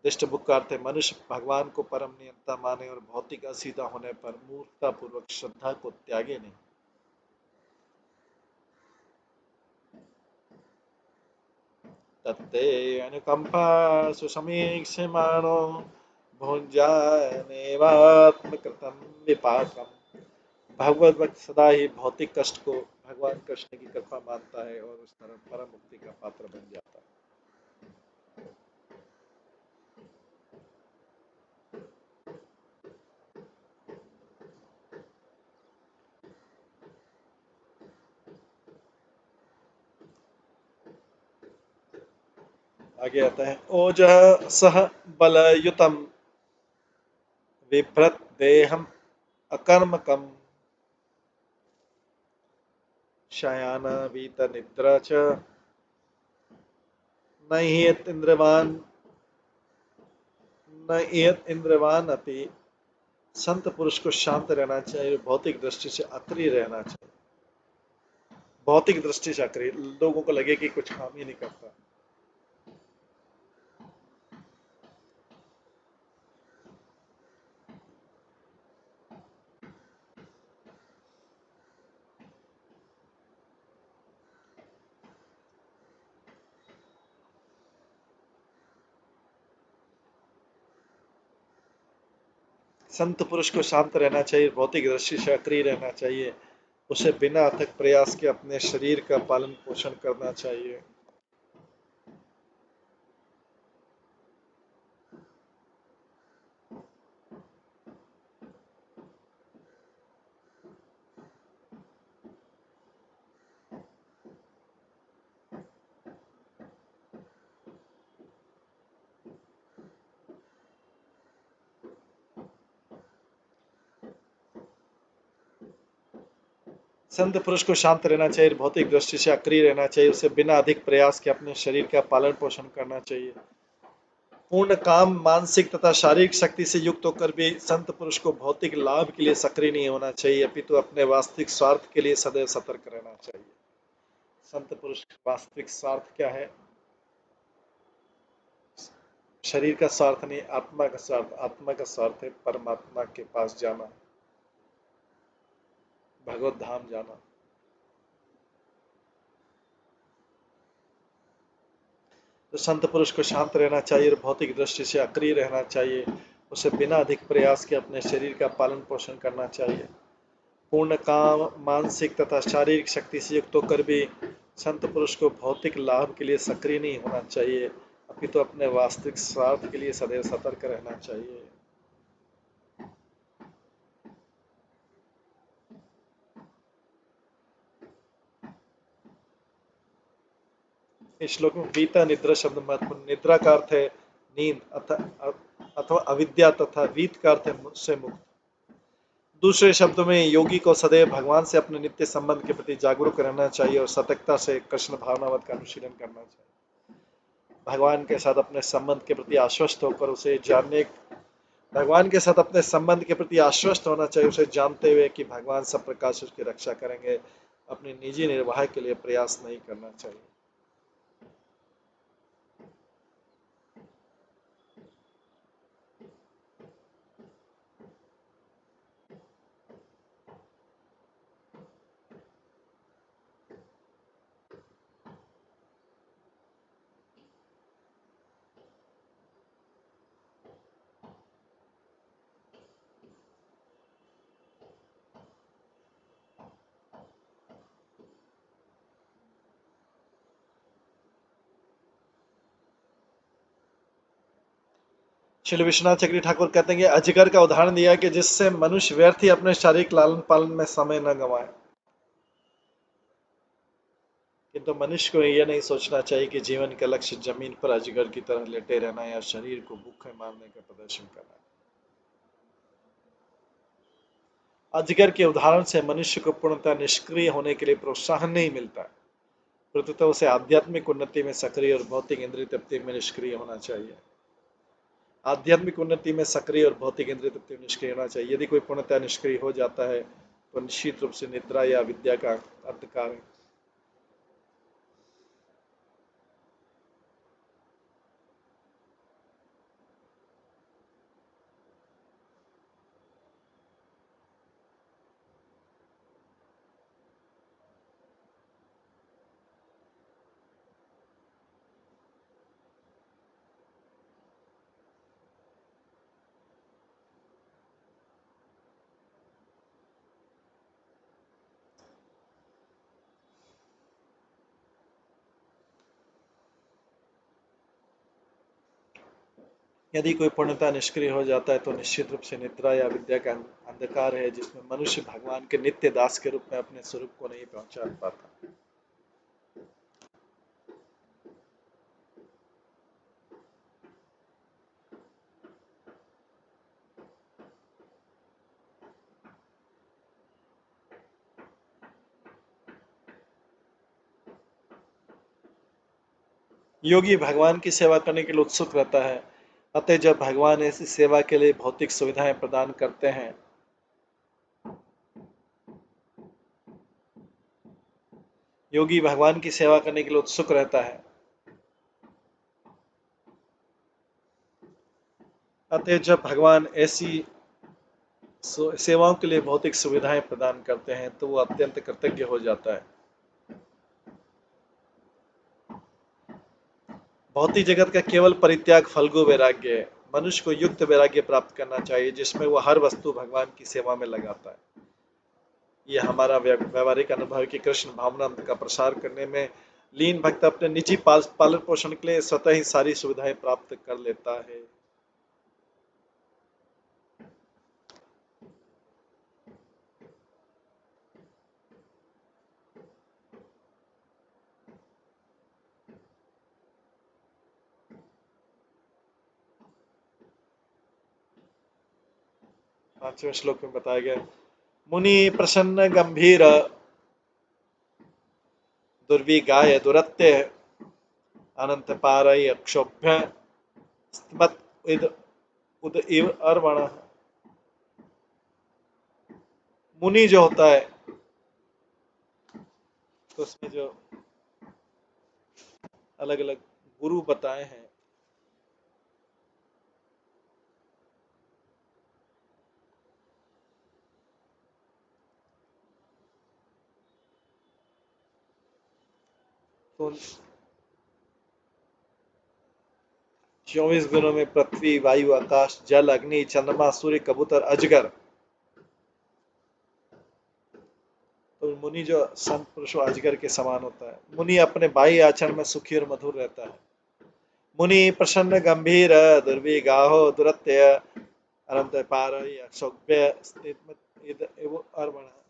दृष्ट बुक का अर्थ है मनुष्य भगवान को परम नियंता माने और भौतिक असीधा होने पर मूर्खता पूर्वक श्रद्धा को त्यागे नहीं। तत्ते अनुकंपा सुसमीक्षमाणो भुंजानेवात्मकृतं विपाकम्। भगवत भक्त सदा ही भौतिक कष्ट को भगवान कृष्ण की कृपा मानता है और उस तरह परम मुक्ति का पात्र बन जाता है। आगे आता है ओजः सह बलयुतम बिभ्रत देहम अकर्मकम शयान वीत निद्रा च न हियत इंद्रवान न हियत इंद्रवान अपि। संत पुरुष को शांत रहना चाहिए, भौतिक दृष्टि से अक्रिय रहना चाहिए। भौतिक दृष्टि से अक्रिय, लोगों को लगे कि कुछ काम ही नहीं करता। संत पुरुष को शांत रहना चाहिए, भौतिक दृष्टि से अक्रिय रहना चाहिए। उसे बिना अथक प्रयास के अपने शरीर का पालन पोषण करना चाहिए। संत पुरुष को शांत रहना चाहिए, भौतिक दृष्टि से अक्रिय रहना चाहिए। उसे बिना अधिक प्रयास के अपने शरीर का पालन पोषण करना चाहिए। पूर्ण काम, मानसिक तथा शारीरिक शक्ति से युक्त होकर भी संत पुरुष को भौतिक लाभ के लिए सक्रिय नहीं होना चाहिए, अपितु अपने वास्तविक स्वार्थ के लिए सदैव सतर्क रहना चाहिए। संत पुरुष वास्तविक स्वार्थ क्या है? शरीर का स्वार्थ नहीं, आत्मा का स्वार्थ। आत्मा का स्वार्थ है परमात्मा के पास जाना, भगवत धाम जाना। तो संत पुरुष को शांत रहना चाहिए और भौतिक दृष्टि से अक्रिय रहना चाहिए। उसे बिना अधिक प्रयास के अपने शरीर का पालन पोषण करना चाहिए। पूर्ण काम, मानसिक तथा शारीरिक शक्ति से युक्त होकर भी संत पुरुष को भौतिक लाभ के लिए सक्रिय नहीं होना चाहिए, अपितु तो अपने वास्तविक स्वार्थ के लिए सदैव सतर्क रहना चाहिए। इस श्लोक में वीता निद्रा शब्द महत्वपूर्ण। निद्रा का अर्थ है नींद अथवा अविद्या तथा वीत का अर्थ है से मुक्त। दूसरे शब्दों में योगी को सदैव भगवान से अपने नित्य संबंध के प्रति जागरूक रहना चाहिए और सतर्कता से कृष्ण भावनावत का अनुशीलन करना चाहिए। भगवान के साथ अपने संबंध के प्रति आश्वस्त होकर उसे जानने भगवान के साथ अपने संबंध के प्रति आश्वस्त होना चाहिए, उसे जानते हुए कि भगवान सब प्रकार से उसकी रक्षा करेंगे। अपने निजी निर्वाह के लिए प्रयास नहीं करना चाहिए। श्री विश्वनाथ चक्री ठाकुर कहते हैं कि अजगर का उदाहरण दिया कि जिससे मनुष्य व्यर्थ ही अपने शारीरिक लालन पालन में समय न गंवाए, किंतु मनुष्य को यह नहीं सोचना चाहिए कि जीवन का लक्ष्य जमीन पर अजगर की तरह लेटे रहना या शरीर को भूखे मारने का प्रदर्शन करना है। अजगर के उदाहरण से मनुष्य को पूर्णतः निष्क्रिय होने के लिए प्रोत्साहन नहीं मिलता, प्रत्युत उसे आध्यात्मिक उन्नति में सक्रिय और भौतिक इंद्रिय तृप्ति में निष्क्रिय होना चाहिए। आध्यात्मिक उन्नति में सक्रिय और भौतिक इंद्रिय तृप्ति में निष्क्रिय होना चाहिए। यदि कोई पूर्णतः निष्क्रिय हो जाता है तो निश्चित रूप से निद्रा या विद्या का अंधकार है। 'यदि कोई पूर्णतः निष्क्रिय हो जाता है तो निश्चित रूप से निद्रा या विद्या का अंधकार है, जिसमें मनुष्य भगवान के नित्य दास के रूप में अपने स्वरूप को नहीं पहचान पाता। योगी भगवान की सेवा करने के लिए उत्सुक रहता है, अतः जब भगवान ऐसी सेवा के लिए भौतिक सुविधाएं प्रदान करते हैं योगी भगवान की सेवा करने के लिए उत्सुक रहता है, अतः जब भगवान ऐसी सेवाओं के लिए भौतिक सुविधाएं प्रदान करते हैं तो वो अत्यंत कृतज्ञ हो जाता है। भौतिक जगत का केवल परित्याग फल्गु वैराग्य है। मनुष्य को युक्त वैराग्य प्राप्त करना चाहिए जिसमें वो हर वस्तु भगवान की सेवा में लगाता है। यह हमारा व्यवहारिक अनुभव है कि कृष्ण भावना का प्रसार करने में लीन भक्त अपने निजी पालन पोषण के लिए स्वतः ही सारी सुविधाएं प्राप्त कर लेता है। पांचवें श्लोक में बताया गया, मुनि प्रसन्न गंभीर दुर्विगाय दुरत्य अनंत पारय क्षोभ्य स्तमत उद इव अर्वण। मुनि जो होता है तो उसमें जो अलग अलग गुरु बताए हैं, तो 24 गुणों में पृथ्वी वायु आकाश जल अग्नि चंद्रमा सूर्य कबूतर अजगर, तो मुनि जो संत पुरुष अजगर के समान होता है। मुनि अपने बाह्य आचरण में सुखी और मधुर रहता है। मुनि प्रसन्न गंभीर दुर्विगाहो दुरत्य अनंत पारय क्षोभ्य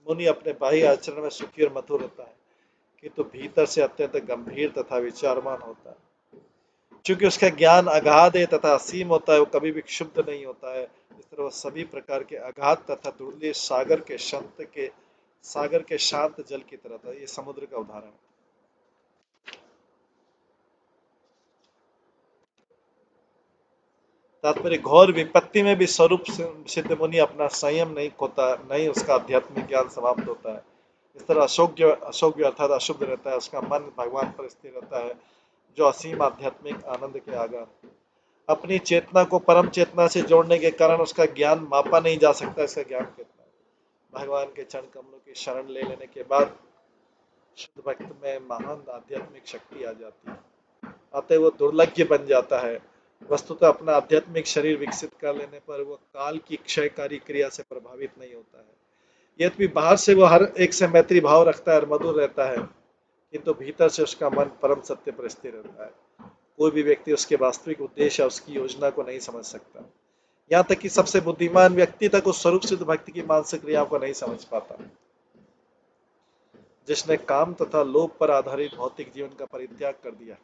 मुनि अपने बाह्य आचरण में सुखी और मधुर रहता है, किंतु भीतर से अत्यंत गंभीर तथा विचारमान होता है। चूंकि उसका ज्ञान अगाध है तथा असीम होता है, वो कभी भी क्षुब्ध नहीं होता है इस तरह वह सभी प्रकार के अगाध तथा दुर्लभ सागर के शांत जल की तरह था। ये समुद्र का उदाहरण है। तात्पर्य, घोर विपत्ति में भी स्वरूप सिद्ध मुनि अपना संयम नहीं खोता, नहीं उसका आध्यात्मिक ज्ञान समाप्त होता है। इस तरह अशोक अर्थात अशुद्ध रहता है, उसका मन भगवान पर स्थिर रहता है, जो असीम आध्यात्मिक आनंद के आगार। अपनी चेतना को परम चेतना से जोड़ने के कारण उसका ज्ञान मापा नहीं जा सकता, इसका ज्ञान कितना है। भगवान के चरण कमलों की शरण ले लेने के बाद शुद्ध भक्त में महान आध्यात्मिक शक्ति आ जाती है, अतः वो दुर्लभ बन जाता है। वस्तुतः अपना आध्यात्मिक शरीर विकसित कर लेने पर वह काल की क्षयकारी क्रिया से प्रभावित नहीं होता है। यद्यपि बाहर से वो हर एक से मैत्री भाव रखता है और मधुर रहता है, किंतु भीतर से उसका मन परम सत्य पर स्थिर रहता है। कोई भी व्यक्ति उसके वास्तविक उद्देश्य या उसकी योजना को नहीं समझ सकता। यहाँ तक कि सबसे बुद्धिमान व्यक्ति तक उस स्वरूप सिद्ध भक्ति की मानसिक क्रियाओं को नहीं समझ पाता। जिसने काम तथा लोभ पर आधारित भौतिक जीवन का परित्याग कर दिया,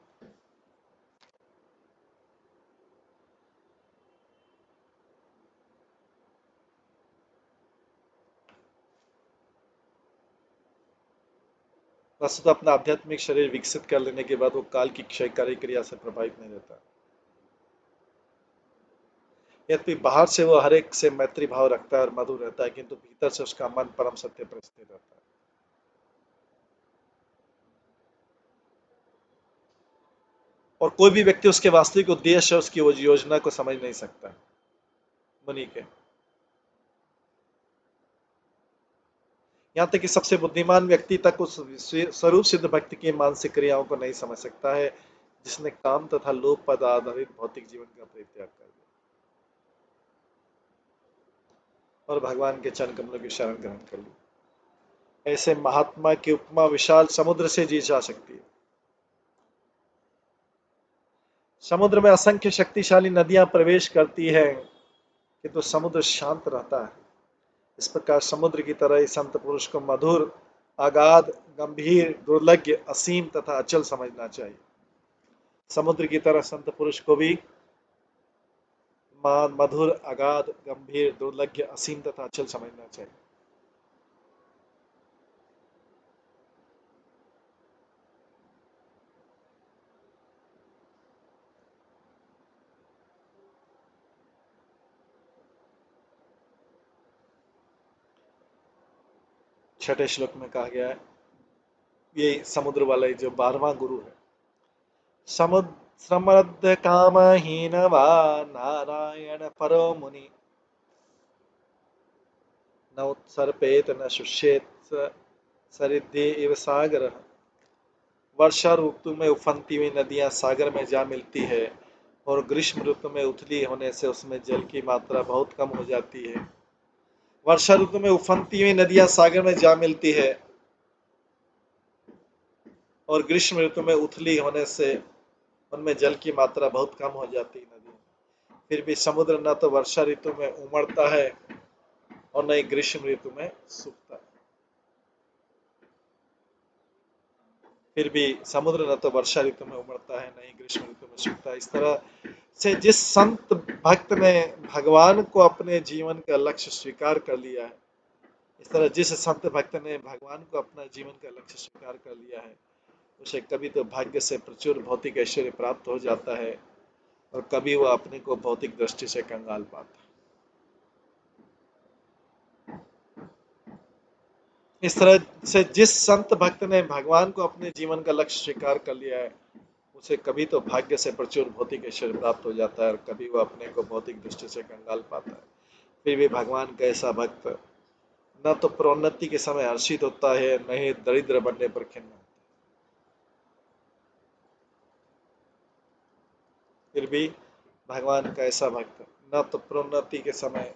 वस्तुतः अपना आध्यात्मिक शरीर विकसित कर लेने के बाद वो काल की क्षयकारी क्रिया से प्रभावित नहीं रहता। यद्यपि बाहर से वो हर एक से मैत्री भाव रखता है और मधुर रहता है, किंतु भीतर से उसका मन परम सत्य पर स्थिर रहता है। और कोई भी व्यक्ति उसके वास्तविक उद्देश्य और उसकी योजना को समझ नहीं सकता। मुनि के यहाँ तक कि सबसे बुद्धिमान व्यक्ति तक उस स्वरूप सिद्ध भक्ति की मानसिक क्रियाओं को नहीं समझ सकता है, जिसने काम तथा लोभ पर आधारित भौतिक जीवन का परित्याग कर दिया और भगवान के चरण कमलों की शरण ग्रहण कर ली। ऐसे महात्मा की उपमा विशाल समुद्र से जी जा सकती है। समुद्र में असंख्य शक्तिशाली नदियां प्रवेश करती है, किंतु समुद्र शांत रहता है। इस प्रकार समुद्र की तरह ही संत पुरुष को मधुर, अगाध, गंभीर, दुर्लभ, असीम तथा अचल समझना चाहिए। समुद्र की तरह संत पुरुष को भी मधुर, अगाध, गंभीर, दुर्लभ, असीम तथा अचल समझना चाहिए। छठे श्लोक में कहा गया है, ये समुद्र वाला जो 12वां गुरु है, समुद्र कामहीन वा नारायण परो मुनि न उत्सर्पेत न शुष्येत सरिद्धि इव सागर। वर्षा ऋतु में उफनती हुई नदियां सागर में जा मिलती है और ग्रीष्म ऋतु में उथली होने से उसमें जल की मात्रा बहुत कम हो जाती है। वर्षा ऋतु में उफनती हुई नदियां सागर में जा मिलती है और ग्रीष्म ऋतु में उथली होने से उनमें जल की मात्रा बहुत कम हो जाती है। नदी फिर भी समुद्र न तो वर्षा ऋतु में उमड़ता है और न ही ग्रीष्म ऋतु में सूखता है। फिर भी समुद्र न तो वर्षा ऋतु में उमड़ता है, न ही ग्रीष्म ऋतु में सूखता है। इस तरह से जिस संत भक्त ने भगवान को अपने जीवन का लक्ष्य स्वीकार कर लिया है, इस तरह जिस संत भक्त ने भगवान को अपना जीवन का लक्ष्य स्वीकार कर लिया है, उसे कभी तो भाग्य से प्रचुर भौतिक ऐश्वर्य प्राप्त हो जाता है और कभी वह अपने को भौतिक दृष्टि से कंगाल पाता है। इस तरह से जिस संत भक्त ने भगवान को अपने जीवन का लक्ष्य स्वीकार कर लिया है, उसे कभी तो भाग्य से प्रचुर भौतिक ऐश्वर्य प्राप्त हो जाता है और कभी वह अपने को भौतिक दृष्टि से कंगाल पाता है। फिर भी भगवान का ऐसा भक्त न तो प्रोन्नति के समय हर्षित होता है, न ही दरिद्र बनने पर खिन्न होता है। फिर भी भगवान का ऐसा भक्त न तो प्रोन्नति के समय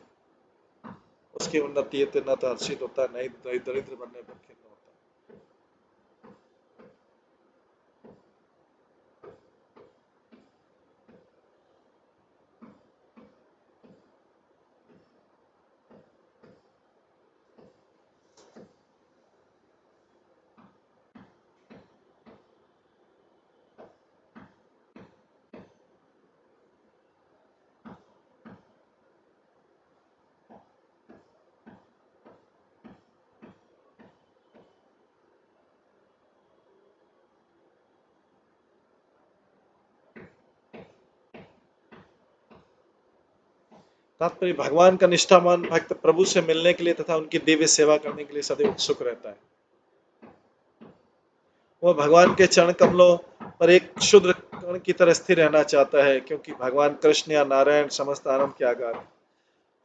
उसकी उन्नति है, न तो हर्षित होता है, न ही दरिद्र बनने पर खिन्न होता है। तात्पर्य भगवान का निष्ठावान भक्त प्रभु से मिलने के लिए तथा उनकी दिव्य सेवा करने के लिए सदैव उत्सुक रहता है। वह भगवान के चरण कमलों पर एक क्षुद्र कण की तरह स्थिर रहना चाहता है, क्योंकि भगवान कृष्ण या नारायण समस्त आनंद के आधार है।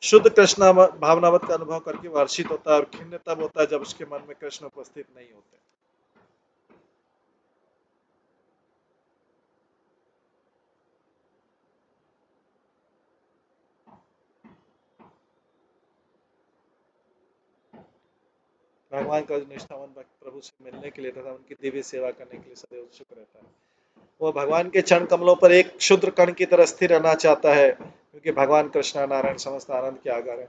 शुद्ध कृष्ण भावनावत का अनुभव करके वह हर्षित होता है और खिन्न तब होता है जब उसके मन में कृष्ण उपस्थित नहीं होते। भगवान का निष्ठावान भक्त प्रभु से मिलने के लिए तथा उनकी दिव्य सेवा करने के लिए सदैव उत्सुक रहता है। वह भगवान के चरण कमलों पर एक क्षुद्र कण की तरह स्थिर रहना चाहता है, क्योंकि भगवान कृष्ण नारायण समस्त आनंद के आधार है।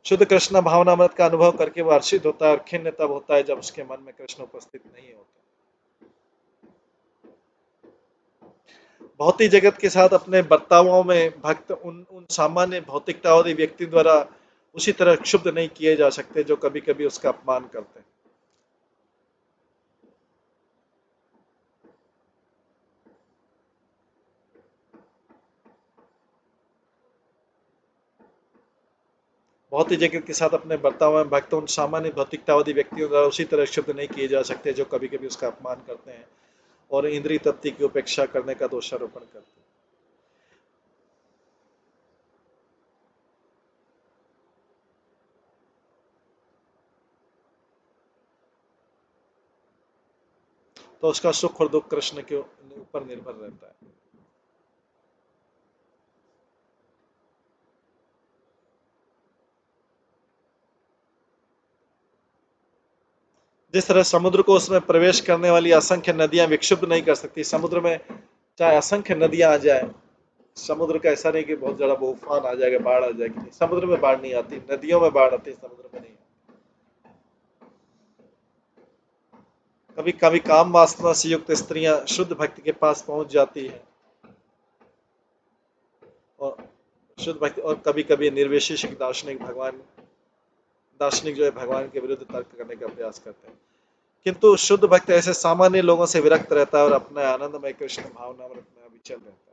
शुद्ध कृष्ण भावनामृत का अनुभव करके वह हर्षित होता है और खिन्न तब होता है जब उसके मन में कृष्ण उपस्थित नहीं होता। भौतिक जगत के साथ अपने बर्तावों में भक्त उन उन सामान्य भौतिकतावादी व्यक्ति द्वारा उसी तरह क्षुब्ध नहीं किए जा सकते जो कभी कभी उसका अपमान करते हैं। भौतिक जगत के साथ अपने बर्ताव में भक्त उन सामान्य भौतिकतावादी व्यक्तियों द्वारा उसी तरह क्षुब्ध नहीं किए जा सकते जो कभी कभी उसका अपमान करते हैं और इंद्रिय तृप्ति की उपेक्षा करने का दोषारोपण करते हैं। तो उसका सुख और दुख कृष्ण के ऊपर निर्भर रहता है। जिस तरह समुद्र को उसमें प्रवेश करने वाली असंख्य नदियां विक्षुब्ध नहीं कर सकती, समुद्र में चाहे असंख्य नदियां आ जाए, समुद्र का ऐसा नहीं कि बहुत ज्यादा उफान आ जाएगा, बाढ़ आ जाएगी, समुद्र में बाढ़ नहीं आती, नदियों में बाढ़ आती है, समुद्र में नहीं। कभी कभी काम वासना से युक्त स्त्रियां शुद्ध भक्ति के पास पहुंच जाती है और शुद्ध भक्ति, और कभी कभी निर्विशेषिक दार्शनिक जो है भगवान के विरुद्ध तर्क करने का प्रयास करते हैं। किंतु शुद्ध भक्त ऐसे सामान्य लोगों से विरक्त रहता है और अपने आनंदमय कृष्ण भावना में अविचल रहता है।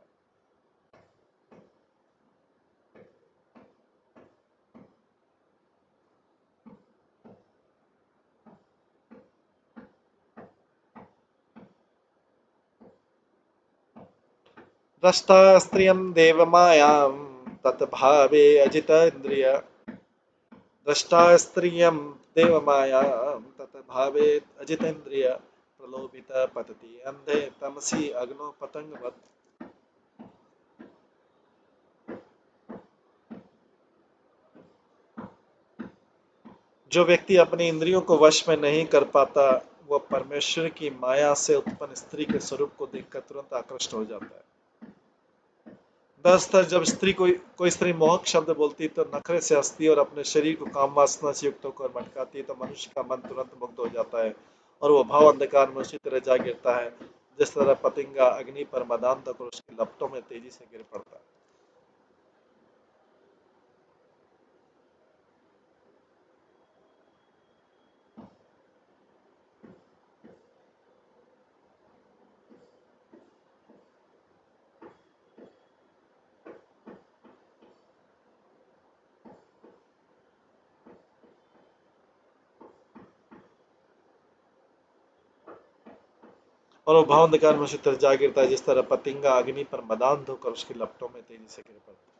द्रष्टा स्त्रियं देवमायां तत्भावे अजितेन्द्रिय, द्रष्टा स्त्रियं देवमायां तत्भावे अजितेन्द्रिय, प्रलोभित पतति अंधे तमसि अग्नो पतंगवत्। जो व्यक्ति अपनी इंद्रियों को वश में नहीं कर पाता, वह परमेश्वर की माया से उत्पन्न स्त्री के स्वरूप को देखकर तुरंत आकृष्ट हो जाता है। दरअसल जब कोई स्त्री मोहक शब्द बोलती तो नखरे से हंसती और अपने शरीर को काम वासना से युक्त होकर भटकाती, तो मनुष्य का मन तुरंत मुग्ध हो जाता है और वह भाव अंधकार में उसी तरह जा गिरता है जिस तरह पतंगा अग्नि पर मदान तक और उसकी लपटों में तेजी से गिर पड़ता है। और वो भाव अंधकार में उसी तरह जा गिरता है जिस तरह पतंगा अग्नि पर मदान धोकर उसकी लपटों में तेजी से गिर पड़ता है।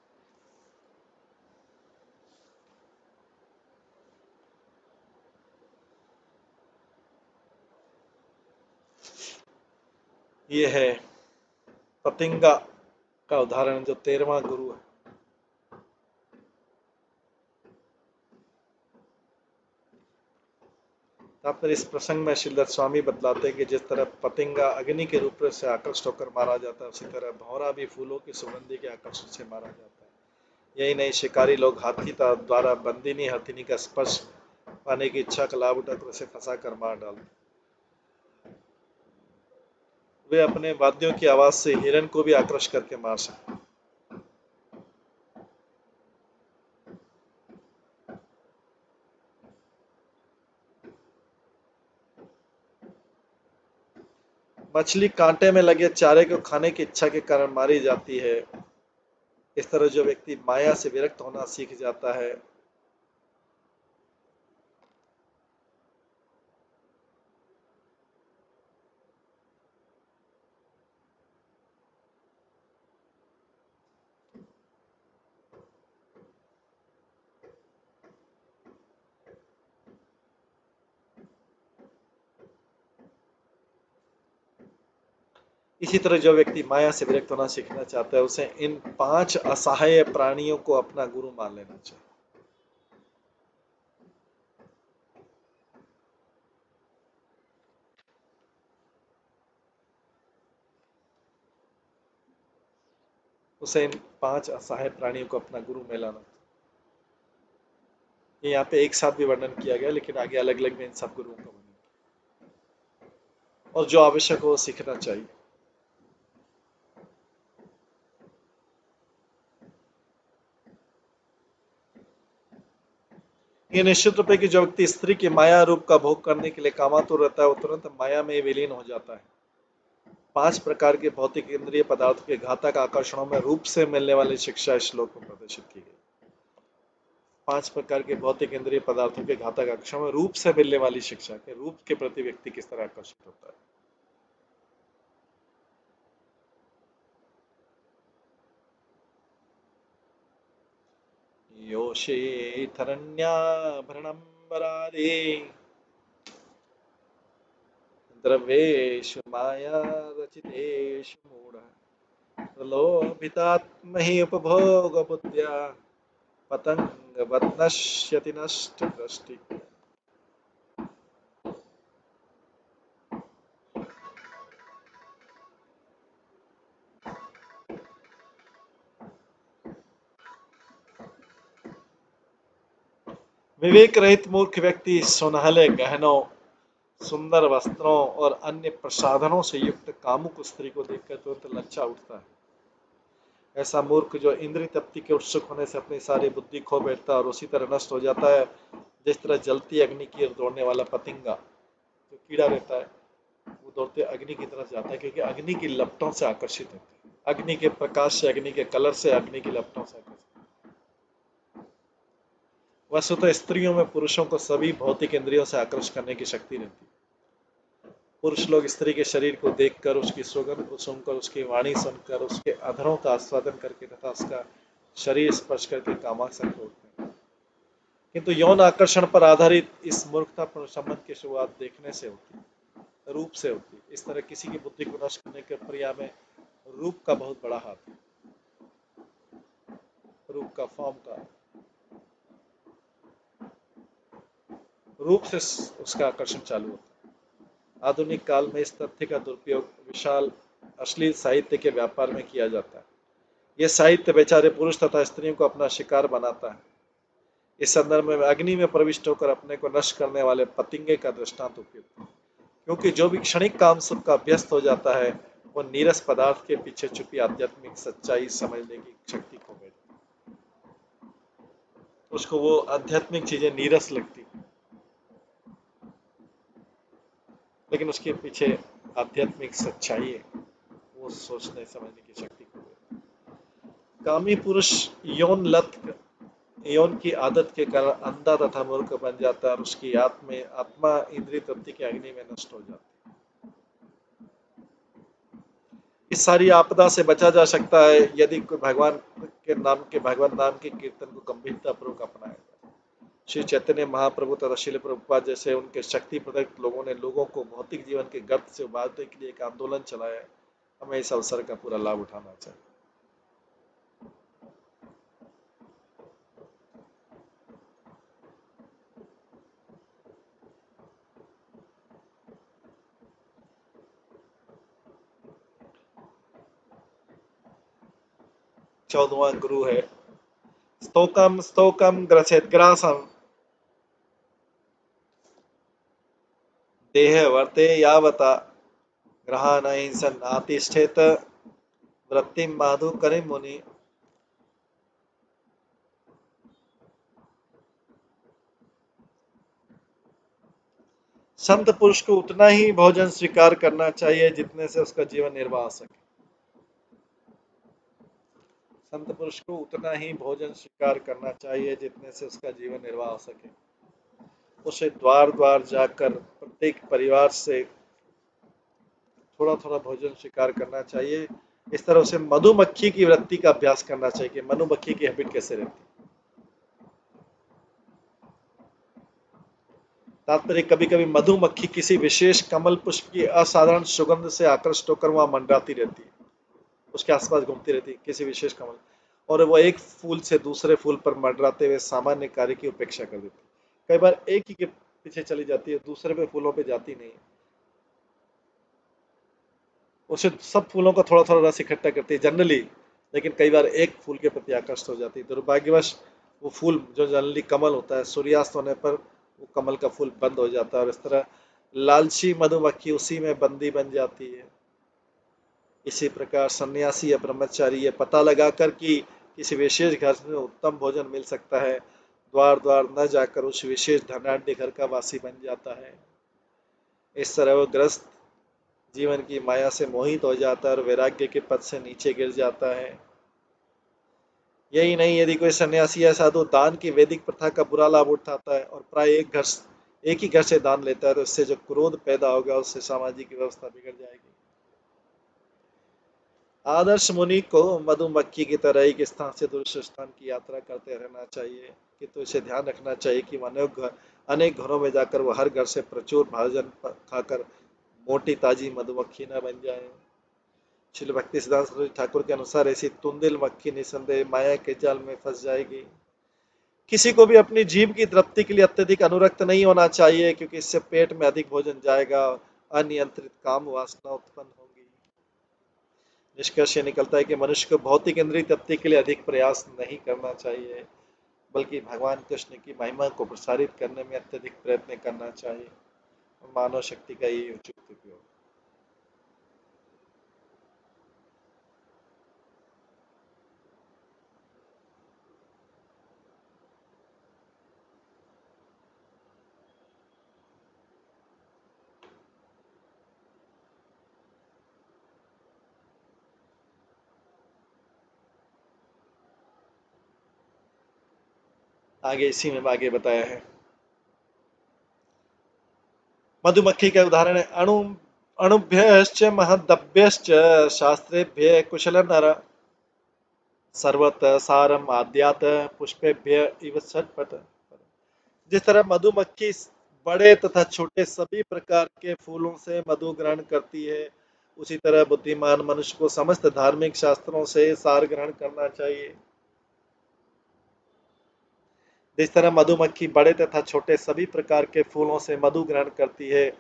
ये है पतंगा का उदाहरण, जो 13वां गुरु है। तात्पर्य इस प्रसंग में श्रीधर स्वामी बतलाते हैं कि जिस तरह पतंगा अग्नि के रूप से आकर्षित होकर मारा जाता है, उसी तरह भौरा भी फूलों की सुगंधि के आकर्षण से मारा जाता है। यही नहीं, शिकारी लोग हाथी द्वारा बंदिनी हथिनी का स्पर्श पाने की इच्छा का लाभ उठाकर उसे फंसा कर मार डालते। वे अपने वाद्यों की आवाज से हिरण को भी आकर्ष करके मार सकते। मछली कांटे में लगे चारे को खाने की इच्छा के कारण मारी जाती है, इस तरह जो व्यक्ति माया से विरक्त होना सीख जाता है, इसी तरह जो व्यक्ति माया से विरक्त होना सीखना चाहता है, उसे इन 5 असहाय प्राणियों को अपना गुरु मान लेना चाहिए। उसे इन 5 असहाय प्राणियों को अपना गुरु में लाना। ये यहाँ पे एक साथ भी वर्णन किया गया, लेकिन आगे अलग अलग में इन सब गुरुओं का वर्णन, और जो आवश्यक हो वो सीखना चाहिए। ये निश्चित रूप है कि जो व्यक्ति स्त्री की माया रूप का भोग करने के लिए कामातुर रहता है, वो तुरंत माया में विलीन हो जाता है। 5 प्रकार के भौतिक इंद्रिय पदार्थों के घातक आकर्षणों में रूप से मिलने वाली शिक्षा इस श्लोक में प्रदर्शित की गई। 5 प्रकार के भौतिक इंद्रिय पदार्थों के घातक आकर्षण में रूप से मिलने वाली शिक्षा, के रूप के प्रति व्यक्ति किस तरह आकर्षित होता है। योषेथरण्याभरणम्बरादि द्रव्येषु माया रचितेषु मूढः प्रलोभितात्म हि उपभोग बुद्ध्या पतंगवत् नश्यति नष्ट दृष्टि। विवेक रहित मूर्ख व्यक्ति सुनहले गहनों, सुंदर वस्त्रों और अन्य प्रसाधनों से युक्त कामुक स्त्री को देखकर तुरंत लज्जा उठता है। ऐसा मूर्ख जो इंद्रिय तृप्ति के उत्सुक होने से अपनी सारी बुद्धि खो बैठता है और उसी तरह नष्ट हो जाता है, जिस तरह जलती अग्नि की ओर दौड़ने वाला पतंगा, जो कीड़ा रहता है, वो दौड़ते अग्नि की तरफ जाता है, क्योंकि अग्नि की लपटों से आकर्षित होता है, अग्नि के प्रकाश से, अग्नि के कलर से, अग्नि की लपटों से आकर्षित। वस्तुतः स्त्रियों में पुरुषों को सभी भौतिक इंद्रियों से आकर्षित करने की शक्ति रहती है। पुरुष लोग स्त्री के शरीर को देखकर, उसकी सुगंध को सुनकर, उसकी वाणी सुनकर, उसके अधरों का आस्वादन करके तथा उसका शरीर स्पर्श करके कामासक्त होते हैं। किंतु यौन आकर्षण पर आधारित इस मूर्खतापूर्ण संबंध की शुरुआत देखने से होती है, रूप से होती है। इस तरह किसी की बुद्धि को नष्ट करने के प्रक्रिया में रूप का बहुत बड़ा हाथ है, रूप का, फॉर्म का, रूप से उसका आकर्षण चालू होता है। आधुनिक काल में इस तथ्य का दुरुपयोग विशाल अश्लील साहित्य के व्यापार में किया जाता है। यह साहित्य बेचारे पुरुष तथा स्त्रियों को अपना शिकार बनाता है। इस संदर्भ में अग्नि में प्रविष्ट होकर अपने को नष्ट करने वाले पतंगे का दृष्टांत उपयुक्त है, क्योंकि जो भी क्षणिक काम सुख का अभ्यस्त हो जाता है, वो नीरस पदार्थ के पीछे छुपी आध्यात्मिक सच्चाई समझने की शक्ति खो बैठती है। उसको वो आध्यात्मिक चीजें नीरस लगती, लेकिन उसके पीछे आध्यात्मिक सच्चाई है, वो सोचने समझने की शक्ति खो बैठती है। कामी पुरुष यौन लत, यौन की आदत के कारण अंधा तथा मूर्ख बन जाता है और उसकी आत्मा इंद्रिय तृप्ति की अग्नि में नष्ट हो जाती है। इस सारी आपदा से बचा जा सकता है यदि कोई भगवान नाम के कीर्तन को गंभीरता पूर्वक अपनाया जाए। श्री चैतन्य महाप्रभु तथा श्रील प्रभुपाद जैसे उनके शक्ति प्रदत्त लोगों ने लोगों को भौतिक जीवन के गर्त से उबारने के लिए एक आंदोलन चलाया है। हमें इस अवसर का पूरा लाभ उठाना चाहिए। चौदवा गुरु है स्तोकम स्तोकम ग्रसेत ग्रासम देह वर्ते यावता ग्रहानहिंसन आतिष्ठेत वृत्तिम माधु करिम मुनि। संत पुरुष को उतना ही भोजन स्वीकार करना चाहिए जितने से उसका जीवन निर्वाह हो सके। संत पुरुष को उतना ही भोजन स्वीकार करना चाहिए जितने से उसका जीवन निर्वाह हो सके। उसे द्वार द्वार जाकर प्रत्येक परिवार से थोड़ा थोड़ा भोजन स्वीकार करना चाहिए। इस तरह उसे मधुमक्खी की वृत्ति का अभ्यास करना चाहिए कि मधुमक्खी की हैबिट कैसे रहती है। तात्पर्य कभी कभी मधुमक्खी किसी विशेष कमल पुष्प की असाधारण सुगंध से आकृष्ट होकर वहां मंडराती रहती है, उसके आसपास घूमती रहती है किसी विशेष कमल, और वो एक फूल से दूसरे फूल पर मंडराते हुए सामान्य कार्य की उपेक्षा कर देती है। कई बार एक ही के पीछे चली जाती है, दूसरे पे फूलों पे जाती नहीं है। उसे सब फूलों का थोड़ा थोड़ा रस इकट्ठा करती है जनरली, लेकिन कई बार एक फूल के प्रति आकर्षित हो जाती है। दुर्भाग्यवश वो फूल जो जनरली कमल होता है, सूर्यास्त होने पर वो कमल का फूल बंद हो जाता है और इस तरह लालची मधुमक्खी उसी में बंदी बन जाती है। इसी प्रकार सन्यासी या ब्रह्मचारी ये पता लगाकर कि किसी विशेष घर में उत्तम भोजन मिल सकता है, द्वार द्वार न जाकर उस विशेष धनाढ्य घर का वासी बन जाता है। इस तरह वो ग्रस्त जीवन की माया से मोहित हो जाता है और वैराग्य के पद से नीचे गिर जाता है। यही नहीं, यदि कोई सन्यासी या साधु दान की वैदिक प्रथा का बुरा लाभ उठाता है और प्राय एक ही घर से दान लेता है, तो इससे जो क्रोध पैदा होगा उससे सामाजिक व्यवस्था बिगड़ जाएगी। आदर्श मुनि को मधुमक्खी की तरह एक स्थान से दूसरे स्थान की यात्रा करते रहना चाहिए, किंतु इसे ध्यान रखना चाहिए कि अनेक घरों में जाकर वह हर घर से प्रचुर भोजन खाकर मोटी ताजी मधुमक्खी न बन जाए। श्रील भक्ति सिद्धांत सरस्वती ठाकुर के अनुसार ऐसी तुंदिल मक्खी निसंदेह माया के जाल में फंस जाएगी। किसी को भी अपनी जीभ की तृप्ति के लिए अत्यधिक अनुरक्त नहीं होना चाहिए, क्योंकि इससे पेट में अधिक भोजन जाएगा, अनियंत्रित काम वासना उत्पन्न होगी। निष्कर्ष ये निकलता है कि मनुष्य को भौतिक इंद्रिय तृप्ति के लिए अधिक प्रयास नहीं करना चाहिए, बल्कि भगवान कृष्ण की महिमा को प्रसारित करने में अत्यधिक प्रयत्न करना चाहिए। मानव शक्ति का यही उचित उपयोग। आगे इसी में आगे बताया है। मधुमक्खी का उदाहरण है अणुभ्यश्च महदभ्यश्च शास्त्रेभ्य कुशल नर सर्वत सारम आद्यात पुष्पेभ्य इव छटपट। जिस तरह मधुमक्खी बड़े तथा छोटे सभी प्रकार के फूलों से मधु ग्रहण करती है, उसी तरह बुद्धिमान मनुष्य को समस्त धार्मिक शास्त्रों से सार ग्रहण करना चाहिए। जिस तरह मधुमक्खी बड़े तथा छोटे सभी प्रकार के फूलों से मधु ग्रहण करती है,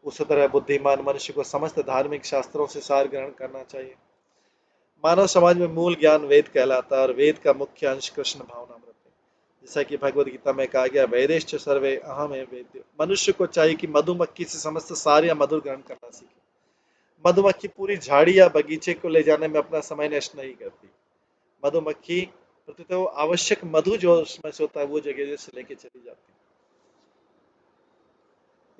उसी तरह बुद्धिमान मनुष्य को समस्त धार्मिक शास्त्रों से सार ग्रहण करना चाहिए। मानव समाज में मूल ज्ञान वेद कहलाता है और वेद का मुख्य अंश कृष्ण भावनामृत है। जैसा कि भगवद गीता में कहा गया, वेदेश्च सर्वे अहम है वेद्य। मनुष्य को चाहिए कि मधुमक्खी से समस्त सार या मधुर ग्रहण करना सीखे। मधुमक्खी पूरी झाड़ी या बगीचे को ले जाने में अपना समय नष्ट नहीं करती। मधुमक्खी तो आवश्यक मधु जो उसमें से होता है वो जगह से लेके चली जाती है।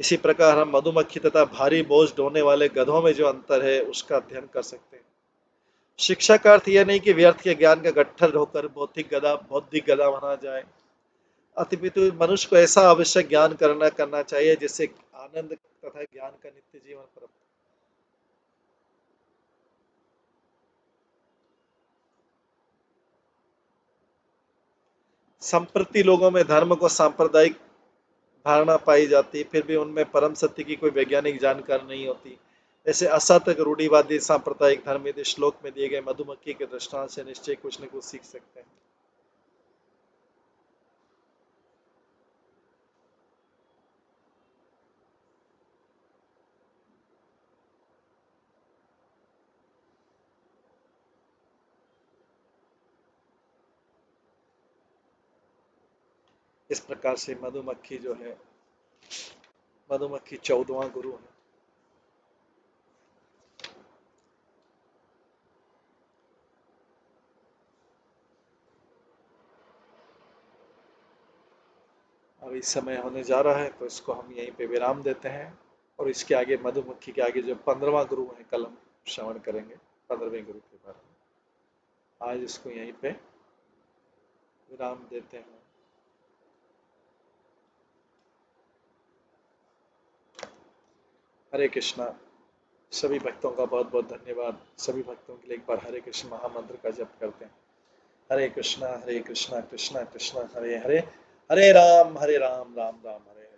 इसी प्रकार हम मधुमक्खी तथा भारी बोझ ढोने वाले गधों में जो अंतर है उसका अध्ययन कर सकते हैं। शिक्षा का अर्थ यह नहीं कि व्यर्थ के ज्ञान का गट्ठर ढोकर बौद्धिक गधा बना जाए, अतिपितु मनुष्य को ऐसा आवश्यक ज्ञान करना चाहिए जिससे आनंद तथा ज्ञान का नित्य जीवन प्राप्त। संप्रति लोगों में धर्म को सांप्रदायिक धारणा पाई जाती, फिर भी उनमें परम सत्य की कोई वैज्ञानिक जानकारी नहीं होती। ऐसे असत्य रूढ़िवादी सांप्रदायिक धर्म यदि श्लोक में दिए गए मधुमक्खी के दृष्टांत से निश्चय कुछ न कुछ सीख सकते हैं। इस प्रकार से मधुमक्खी जो है, मधुमक्खी 14वां गुरु है। अब इस समय होने जा रहा है तो इसको हम यहीं पे विराम देते हैं, और इसके आगे मधुमक्खी के आगे जो 15वां गुरु है कल हम श्रवण करेंगे 15वें गुरु के बारे में। आज इसको यहीं पे विराम देते हैं। हरे कृष्णा। सभी भक्तों का बहुत बहुत धन्यवाद। सभी भक्तों के लिए एक बार हरे कृष्ण महामंत्र का जप करते हैं। हरे कृष्णा कृष्णा कृष्णा हरे हरे, हरे राम राम राम हरे हरे।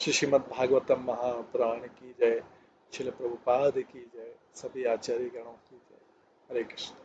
श्री श्रीमद् भागवतम महापुराण की जय। श्रील प्रभुपाद की जय। सभी आचार्य गणों की जय। हरे कृष्ण।